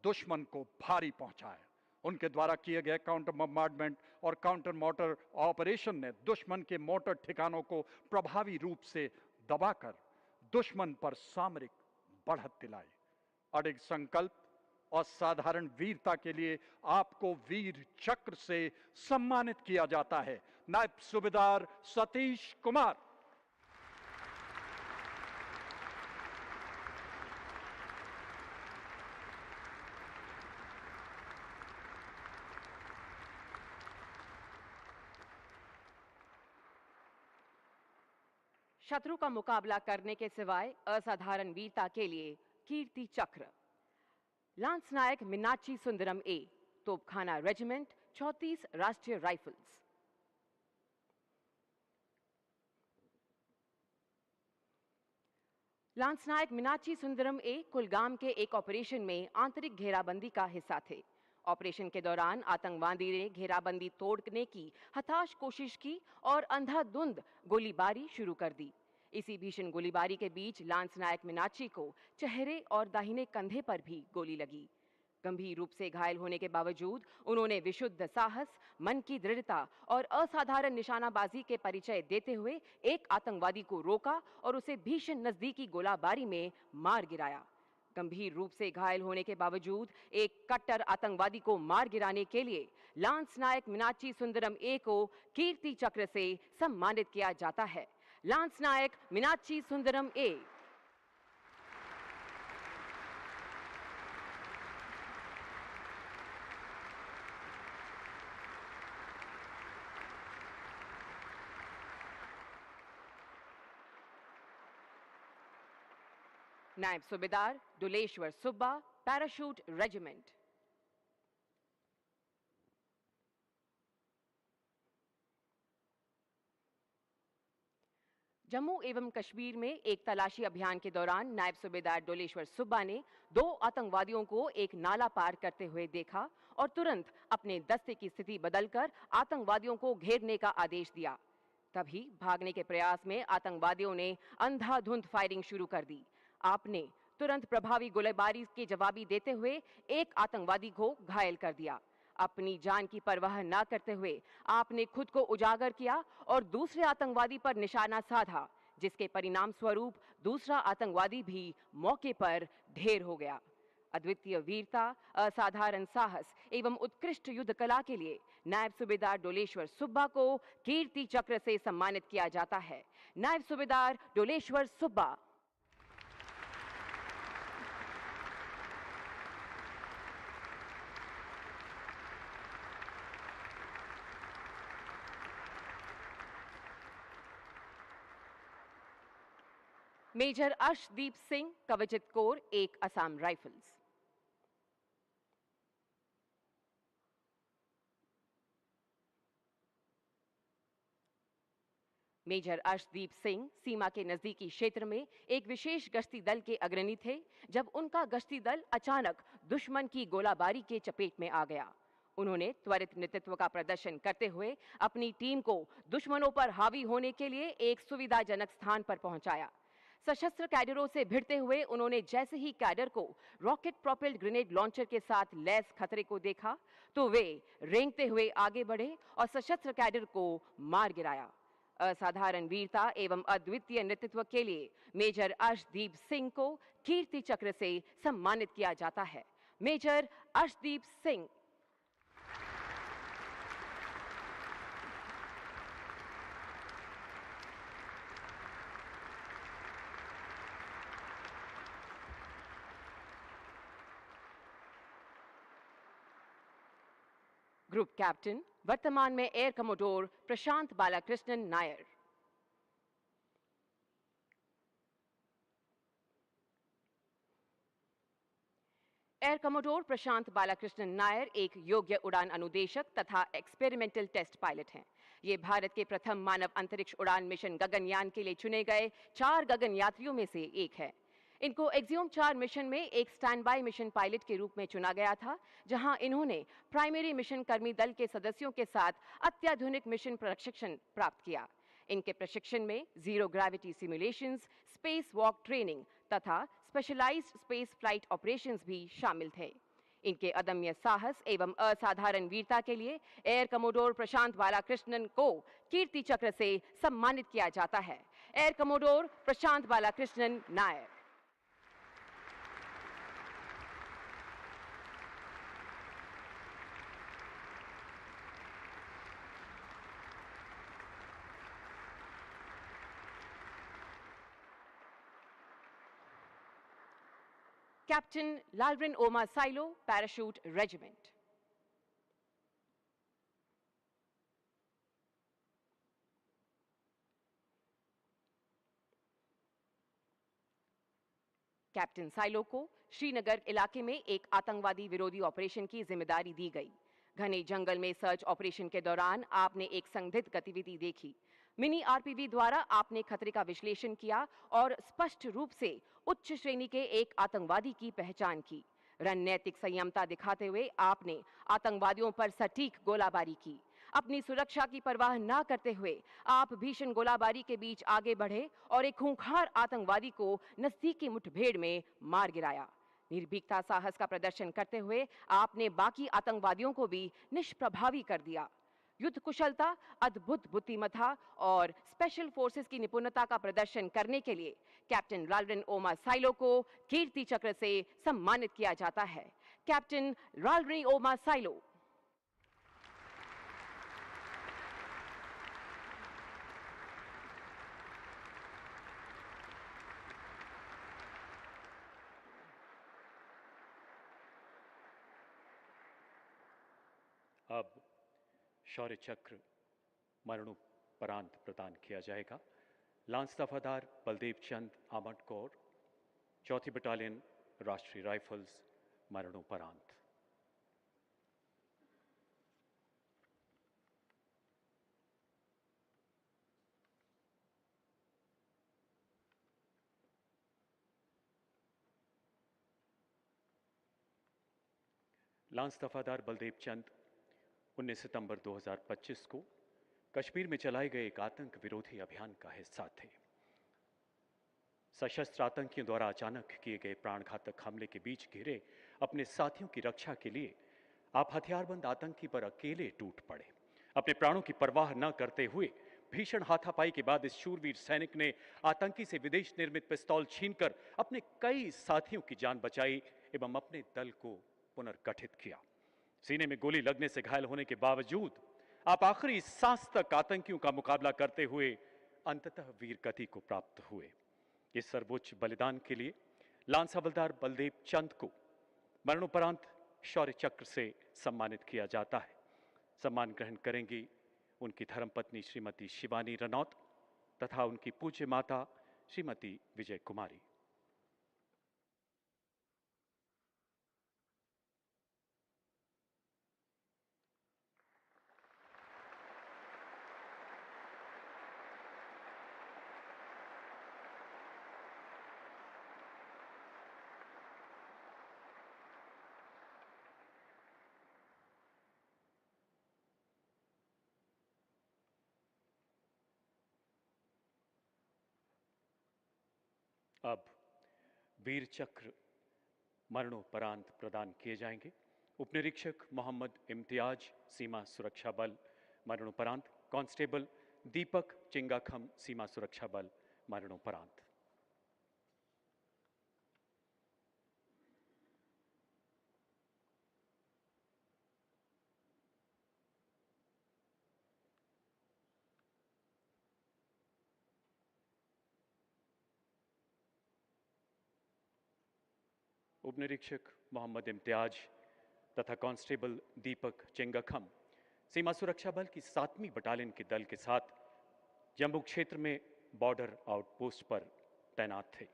दुश्मन को भारी पहुंचाया। उनके द्वारा किए गए काउंटर बम्बार्डमेंट और काउंटर मोटर ऑपरेशन ने दुश्मन के मोटर ठिकानों को प्रभावी रूप से दबाकर दुश्मन पर सामरिक बढ़त दिलाई। अडिग संकल्प और साधारण वीरता के लिए आपको वीर चक्र से सम्मानित किया जाता है। नायब सूबेदार सतीश कुमार। शत्रु का मुकाबला करने के सिवाय असाधारण वीरता के लिए कीर्ति चक्र। लांस नायक मीनाक्षी सुंदरम ए, तोपखाना रेजिमेंट, 34 राष्ट्रीय राइफल्स। लांस नायक मीनाक्षी सुंदरम ए कुलगाम के एक ऑपरेशन में आंतरिक घेराबंदी का हिस्सा थे। ऑपरेशन के दौरान आतंकवादी ने घेराबंदी तोड़ने की हताश कोशिश की और अंधाधुंध गोलीबारी शुरू कर दी। इसी भीषण गोलीबारी के बीच लांस नायक मीनाक्षी को चेहरे और दाहिने कंधे पर भी गोली लगी। गंभीर रूप से घायल होने के बावजूद उन्होंने विशुद्ध साहस, मन की दृढ़ता और असाधारण निशानाबाजी के परिचय देते हुए एक आतंकवादी को रोका और उसे भीषण नजदीकी गोलाबारी में मार गिराया। गंभीर रूप से घायल होने के बावजूद एक कट्टर आतंकवादी को मार गिराने के लिए लांस नायक मीनाक्षी सुंदरम ए को कीर्ति चक्र से सम्मानित किया जाता है। लांस नायक मीनाक्षी सुंदरम ए। नायब सूबेदार डुलेश्वर सुब्बा, पैराशूट रेजिमेंट। जम्मू एवं कश्मीर में एक तलाशी अभियान के दौरान नायब सूबेदार डोलेश्वर सुब्बा ने 2 आतंकवादियों को एक नाला पार करते हुए देखा और तुरंत अपने दस्ते की स्थिति बदलकर आतंकवादियों को घेरने का आदेश दिया। तभी भागने के प्रयास में आतंकवादियों ने अंधाधुंध फायरिंग शुरू कर दी। आपने तुरंत प्रभावी गोलीबारी के जवाबी देते हुए एक आतंकवादी को घायल कर दिया। अपनी जान की परवाह न करते हुए आपने खुद को उजागर किया और दूसरे आतंकवादी पर निशाना साधा, जिसके परिणाम स्वरूप दूसरा आतंकवादी भी मौके पर ढेर हो गया। अद्वितीय वीरता, असाधारण साहस एवं उत्कृष्ट युद्ध कला के लिए नायब सूबेदार डोलेश्वर सुब्बा को कीर्ति चक्र से सम्मानित किया जाता है। नायब सूबेदार डोलेश्वर सुब्बा। मेजर अर्शदीप सिंह, कवचित corps, 1 Assam rifles. Major Arshdeep Singh सीमा के नजदीकी क्षेत्र में एक विशेष गश्ती दल के अग्रणी थे जब उनका गश्ती दल अचानक दुश्मन की गोलाबारी के चपेट में आ गया। उन्होंने त्वरित नेतृत्व का प्रदर्शन करते हुए अपनी टीम को दुश्मनों पर हावी होने के लिए एक सुविधाजनक स्थान पर पहुंचाया। सशस्त्र कैडरों से भिड़ते हुए उन्होंने जैसे ही कैडर को रॉकेट प्रोपेल्ड ग्रेनेड लॉन्चर के साथ लैस खतरे को देखा तो वे रेंगते हुए आगे बढ़े और सशस्त्र कैडर को मार गिराया। असाधारण वीरता एवं अद्वितीय नेतृत्व के लिए मेजर अर्शदीप सिंह को कीर्ति चक्र से सम्मानित किया जाता है। Major Arshdeep Singh. Group captain वर्तमान में air commodore Prashant Balakrishnan Nair. Air commodore Prashant Balakrishnan Nair एक योग्य उड़ान अनुदेशक तथा एक्सपेरिमेंटल टेस्ट पायलट हैं। ये भारत के प्रथम मानव अंतरिक्ष उड़ान मिशन गगनयान के लिए चुने गए 4 गगन यात्रियों में से एक है। इनको एक्सियोम 4 मिशन में एक स्टैंड बाय मिशन पायलट के रूप में चुना गया था, जहां इन्होंने प्राइमरी मिशन कर्मी दल के सदस्यों के साथ अत्याधुनिक मिशन प्रशिक्षण प्राप्त किया। इनके प्रशिक्षण में zero gravity simulations, space walk training तथा स्पेशलाइज्ड स्पेस फ्लाइट ऑपरेशंस भी शामिल थे। इनके अदम्य साहस एवं असाधारण वीरता के लिए एयर कमोडोर प्रशांत बालाकृष्णन को कीर्ति चक्र से सम्मानित किया जाता है। Air commodore Prashant Balakrishnan Nair. Captain Lalrin Omar Silo, Parachute Regiment. Captain Silo को श्रीनगर इलाके में एक आतंकवादी विरोधी ऑपरेशन की जिम्मेदारी दी गई। घने जंगल में सर्च ऑपरेशन के दौरान आपने एक संदिग्ध गतिविधि देखी। मिनी आरपीवी द्वारा आपने खतरे का विश्लेषण किया और स्पष्ट रूप से उच्च श्रेणी के एक आतंकवादी की पहचान की। रणनीतिक संयमता दिखाते हुए आपने आतंकवादियों पर सटीक गोलाबारी की। अपनी सुरक्षा की परवाह न करते हुए आप भीषण गोलाबारी के बीच आगे बढ़े और एक खूंखार आतंकवादी को नजदीकी मुठभेड़ में मार गिराया। निर्भीकता साहस का प्रदर्शन करते हुए आपने बाकी आतंकवादियों को भी निष्प्रभावी कर दिया। युद्ध कुशलता, अद्भुत बुद्धिमत्ता और स्पेशल फोर्सेस की निपुणता का प्रदर्शन करने के लिए कैप्टन लालरिन ओमा साइलो को कीर्ति चक्र से सम्मानित किया जाता है। कैप्टन लालरिन ओमा साइलो। अब शौर्य चक्र मरणोपरांत प्रदान किया जाएगा। लांस दफादार बलदेव चंद आमट कौर, 4थी बटालियन राष्ट्रीय राइफल्स, मरणोपरांत। लांस दफादार बलदेव चंद 19 सितंबर 2025 को कश्मीर में चलाए गए एक आतंक विरोधी अभियान का हिस्सा थे। सशस्त्र आतंकियों द्वारा अचानक किए गए प्राणघातक हमले के बीच घिरे अपने साथियों की रक्षा के लिए आप हथियारबंद आतंकी पर अकेले टूट पड़े। अपने प्राणों की परवाह न करते हुए भीषण हाथापाई के बाद इस शूरवीर सैनिक ने आतंकी से विदेश निर्मित पिस्तौल छीनकर अपने कई साथियों की जान बचाई एवं अपने दल को पुनर्गठित किया। सीने में गोली लगने से घायल होने के बावजूद आप आखिरी सांस तक आतंकियों का मुकाबला करते हुए अंततः वीर गति को प्राप्त हुए। इस सर्वोच्च बलिदान के लिए लांस हवलदार बलदेव चंद को मरणोपरांत शौर्य चक्र से सम्मानित किया जाता है। सम्मान ग्रहण करेंगी उनकी धर्मपत्नी श्रीमती शिवानी रनौत तथा उनकी पूज्य माता श्रीमती विजय कुमारी। अब वीर चक्र मरणोपरांत प्रदान किए जाएंगे। उपनिरीक्षक मोहम्मद इम्तियाज, सीमा सुरक्षा बल, मरणोपरांत। कांस्टेबल दीपक चिंगाखम, सीमा सुरक्षा बल, मरणोपरांत। उपनिरीक्षक मोहम्मद इम्तियाज तथा कांस्टेबल दीपक चिंगाखम सीमा सुरक्षा बल की 7वीं बटालियन के दल के साथ जम्मू क्षेत्र में बॉर्डर आउटपोस्ट पर तैनात थे।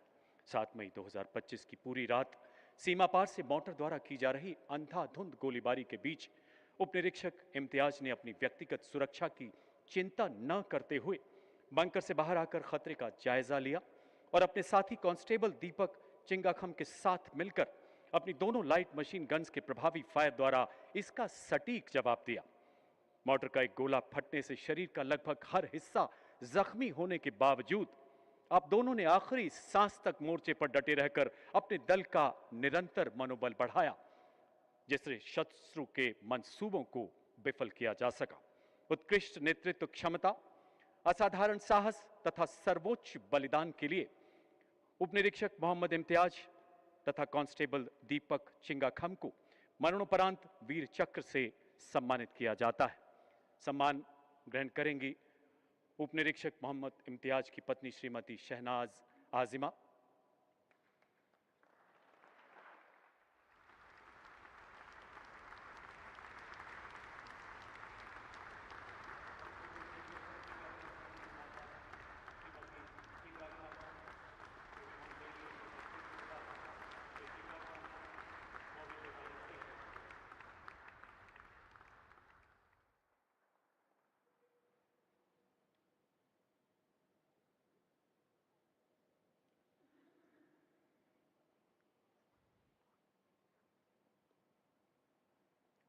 7 मई 2025 की पूरी रात सीमा पार से मोर्टार द्वारा की जा रही अंधाधुंध गोलीबारी के बीच उप निरीक्षक इम्तियाज ने अपनी व्यक्तिगत सुरक्षा की चिंता न करते हुए बंकर से बाहर आकर खतरे का जायजा लिया और अपने साथी कांस्टेबल दीपक चिंगाखम के साथ मिलकर अपनी दोनों लाइट मशीन गन्स के प्रभावी फायर द्वारा इसका सटीक जवाब दिया। मोर्टार का एक गोला फटने से शरीर का लगभग हर हिस्सा जख्मी होने के बावजूद आप दोनों ने आखिरी सांस तक मोर्चे पर डटे रहकर अपने दल का निरंतर मनोबल बढ़ाया, जिससे शत्रु के मंसूबों को विफल किया जा सका। उत्कृष्ट नेतृत्व क्षमता, असाधारण साहस तथा सर्वोच्च बलिदान के लिए उप निरीक्षक मोहम्मद इम्तियाज तथा कांस्टेबल दीपक चिंगाखम को मरणोपरांत वीर चक्र से सम्मानित किया जाता है। सम्मान ग्रहण करेंगी उप निरीक्षक मोहम्मद इम्तियाज की पत्नी श्रीमती शहनाज आजिमा।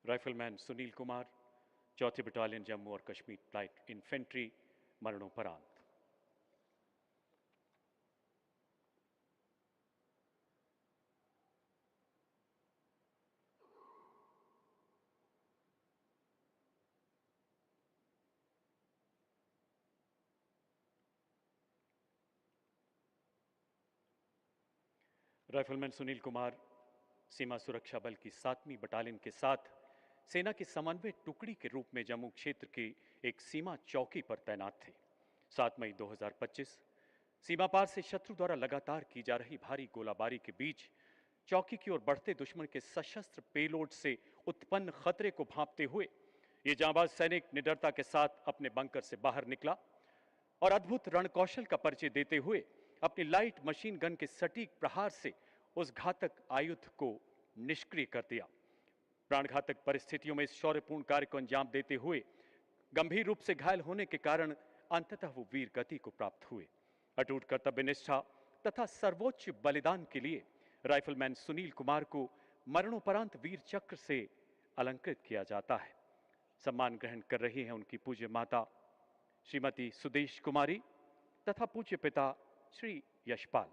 राइफलमैन सुनील कुमार, 4थी बटालियन जम्मू और कश्मीर लाइट इन्फेंट्री, मरणोपरांत। राइफलमैन सुनील कुमार सीमा सुरक्षा बल की 7वीं बटालियन के साथ सेना की समन्वय टुकड़ी के रूप में जम्मू क्षेत्र की एक सीमा चौकी पर तैनात थे। 7 मई 2025 सीमा पार से शत्रु द्वारा लगातार की जा रही भारी गोलाबारी के बीच चौकी की ओर बढ़ते दुश्मन के सशस्त्र पेलोड से उत्पन्न खतरे को भांपते हुए ये जांबाज सैनिक निडरता के साथ अपने बंकर से बाहर निकला और अद्भुत रणकौशल का परिचय देते हुए अपनी लाइट मशीन गन के सटीक प्रहार से उस घातक आयुध को निष्क्रिय कर दिया। प्राणघातक परिस्थितियों में इस शौर्यपूर्ण कार्य को अंजाम देते हुए गंभीर रूप से घायल होने के कारण अंततः वो वीर गति को प्राप्त हुए। अटूट कर्तव्य निष्ठा तथा सर्वोच्च बलिदान के लिए राइफलमैन सुनील कुमार को मरणोपरांत वीर चक्र से अलंकृत किया जाता है। सम्मान ग्रहण कर रही हैं उनकी पूज्य माता श्रीमती सुदेश कुमारी तथा पूज्य पिता श्री यशपाल।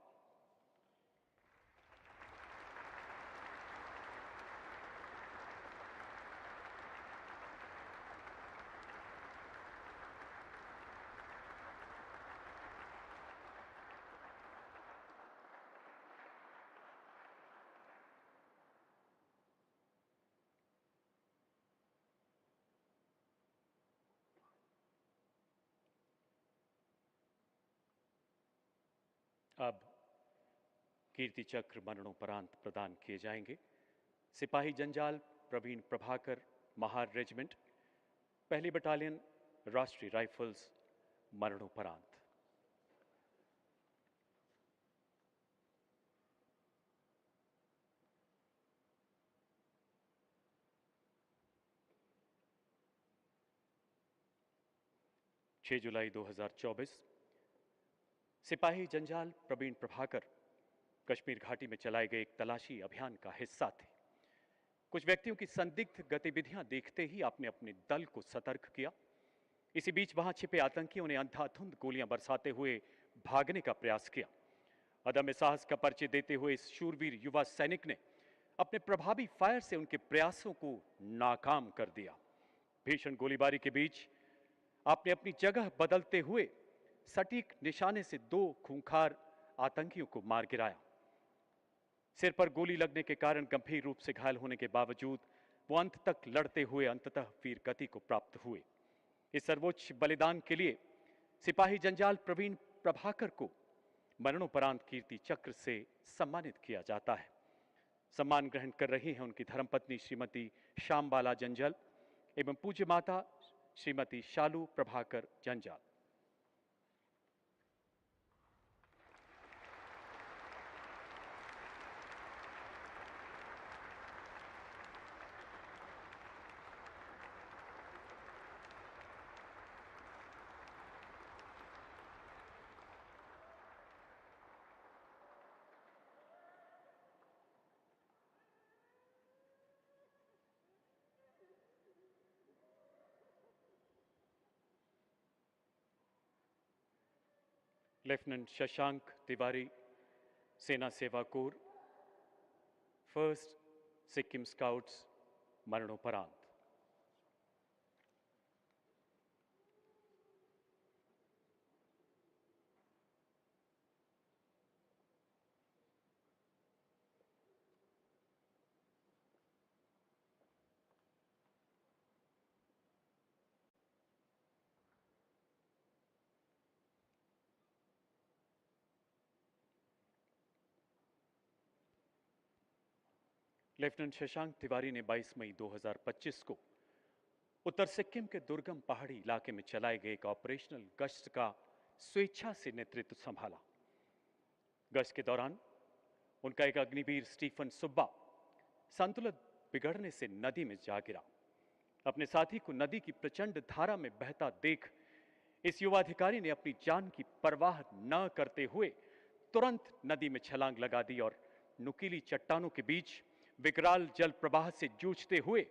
अब कीर्ति चक्र मरणोपरांत प्रदान किए जाएंगे। सिपाही जंजाल Praveen Prabhakar, Mahar regiment, 1ली battalion Rashtriya rifles, मरणोपरांत। जुलाई 2024 सिपाही जंजाल प्रवीण प्रभाकर कश्मीर घाटी में चलाए गए एक तलाशी अभियान का हिस्सा थे। कुछ व्यक्तियों की संदिग्ध गतिविधियां देखते ही आपने अपने दल को सतर्क किया। इसी बीच वहां छिपे आतंकियों ने अंधाधुंध गोलियां बरसाते हुए भागने का प्रयास किया। अदम्य साहस का परिचय देते हुए इस शूरवीर युवा सैनिक ने अपने प्रभावी फायर से उनके प्रयासों को नाकाम कर दिया। भीषण गोलीबारी के बीच आपने अपनी जगह बदलते हुए सटीक निशाने से 2 खूंखार आतंकियों को मार गिराया। सिर पर गोली लगने के कारण गंभीर रूप से घायल होने के बावजूद वो अंत तक लड़ते हुए अंततः वीर गति को प्राप्त हुए। इस सर्वोच्च बलिदान के लिए सिपाही जंजाल प्रवीण प्रभाकर को मरणोपरांत कीर्ति चक्र से सम्मानित किया जाता है। सम्मान ग्रहण कर रही हैं उनकी धर्मपत्नी श्रीमती श्यामबाला जंजल, एवं पूज्य माता श्रीमती शालू प्रभाकर जंजाल। लेफ्टिनेंट शशांक तिवारी, सेना सेवा कोर, फर्स्ट सिक्किम स्काउट्स, मरणोपरांत। लेफ्टिनेंट शशांक तिवारी ने 22 मई 2025 को उत्तर सिक्किम के दुर्गम पहाड़ी इलाके में चलाए गए एक ऑपरेशनल गश्त का स्वेच्छा से नेतृत्व संभाला। गश्त के दौरान उनका एक अग्निवीर स्टीफन सुब्बा संतुलन बिगड़ने से नदी में जा गिरा। अपने साथी को नदी की प्रचंड धारा में बहता देख इस युवा अधिकारी ने अपनी जान की परवाह न करते हुए तुरंत नदी में छलांग लगा दी और नुकीली चट्टानों के बीच विकराल जल प्रवाह से जूझते हुए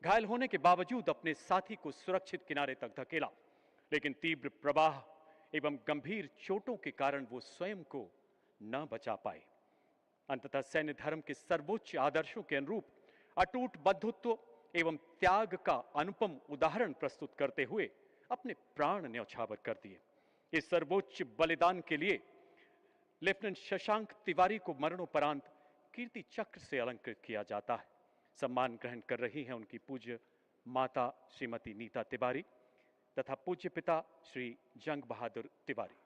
घायल होने के बावजूद अपने साथी को सुरक्षित किनारे तक धकेला। लेकिन तीव्र प्रवाह एवं गंभीर चोटों के कारण वो स्वयं को न बचा पाए। अंततः सैन्य धर्म के सर्वोच्च आदर्शों के अनुरूप अटूट बंधुत्व एवं त्याग का अनुपम उदाहरण प्रस्तुत करते हुए अपने प्राण न्यौछावर कर दिए। इस सर्वोच्च बलिदान के लिए लेफ्टिनेंट शशांक तिवारी को मरणोपरांत कीर्ति चक्र से अलंकृत किया जाता है। सम्मान ग्रहण कर रही हैं उनकी पूज्य माता श्रीमती नीता तिवारी तथा पूज्य पिता श्री जंग बहादुर तिवारी।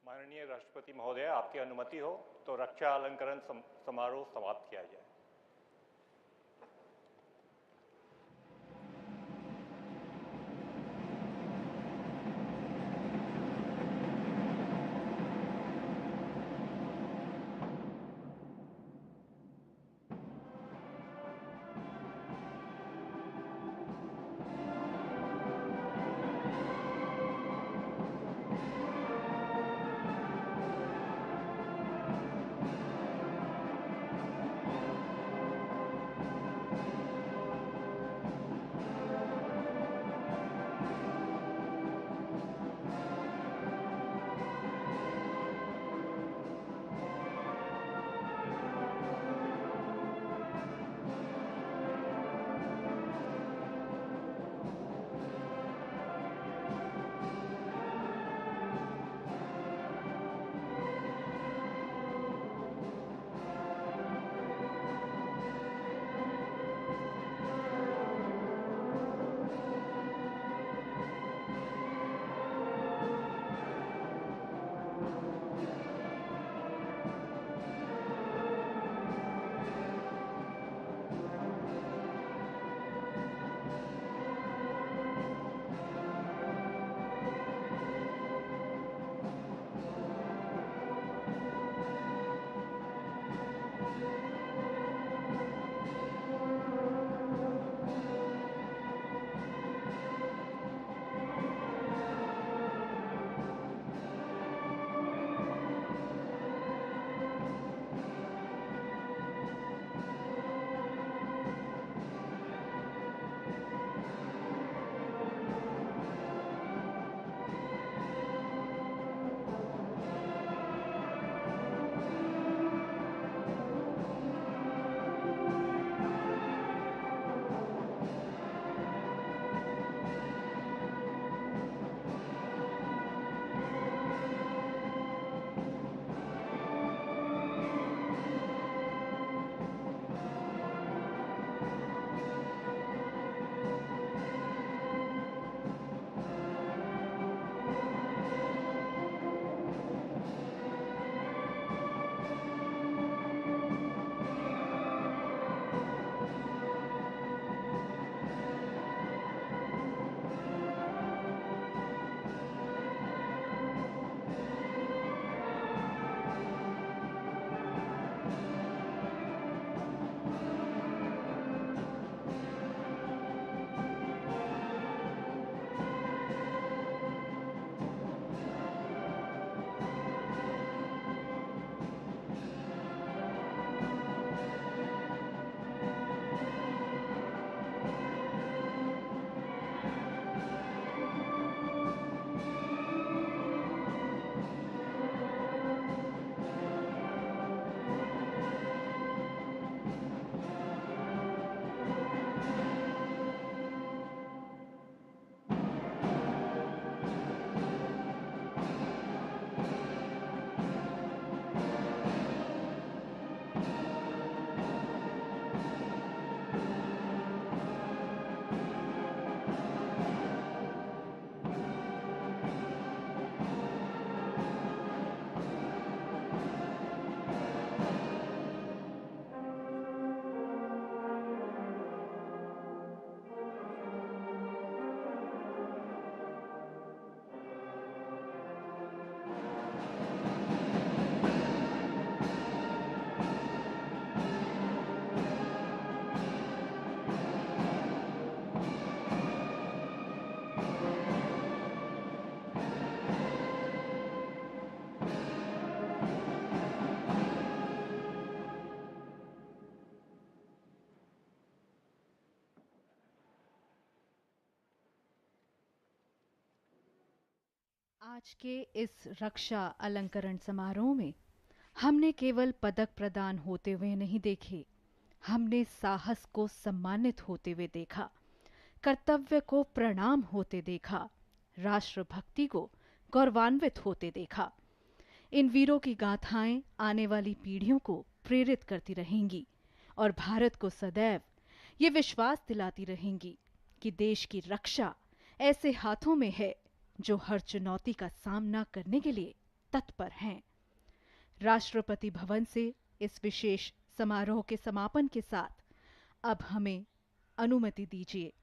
माननीय राष्ट्रपति महोदय, आपकी अनुमति हो तो रक्षा अलंकरण समारोह समाप्त किया जाए। आज के इस रक्षा अलंकरण समारोह में हमने केवल पदक प्रदान होते हुए नहीं देखे, हमने साहस को सम्मानित होते हुए देखा, कर्तव्य को प्रणाम होते देखा, राष्ट्रभक्ति को गौरवान्वित होते देखा। इन वीरों की गाथाएं आने वाली पीढ़ियों को प्रेरित करती रहेंगी और भारत को सदैव ये विश्वास दिलाती रहेंगी कि देश की रक्षा ऐसे हाथों में है जो हर चुनौती का सामना करने के लिए तत्पर हैं। राष्ट्रपति भवन से इस विशेष समारोह के समापन के साथ अब हमें अनुमति दीजिए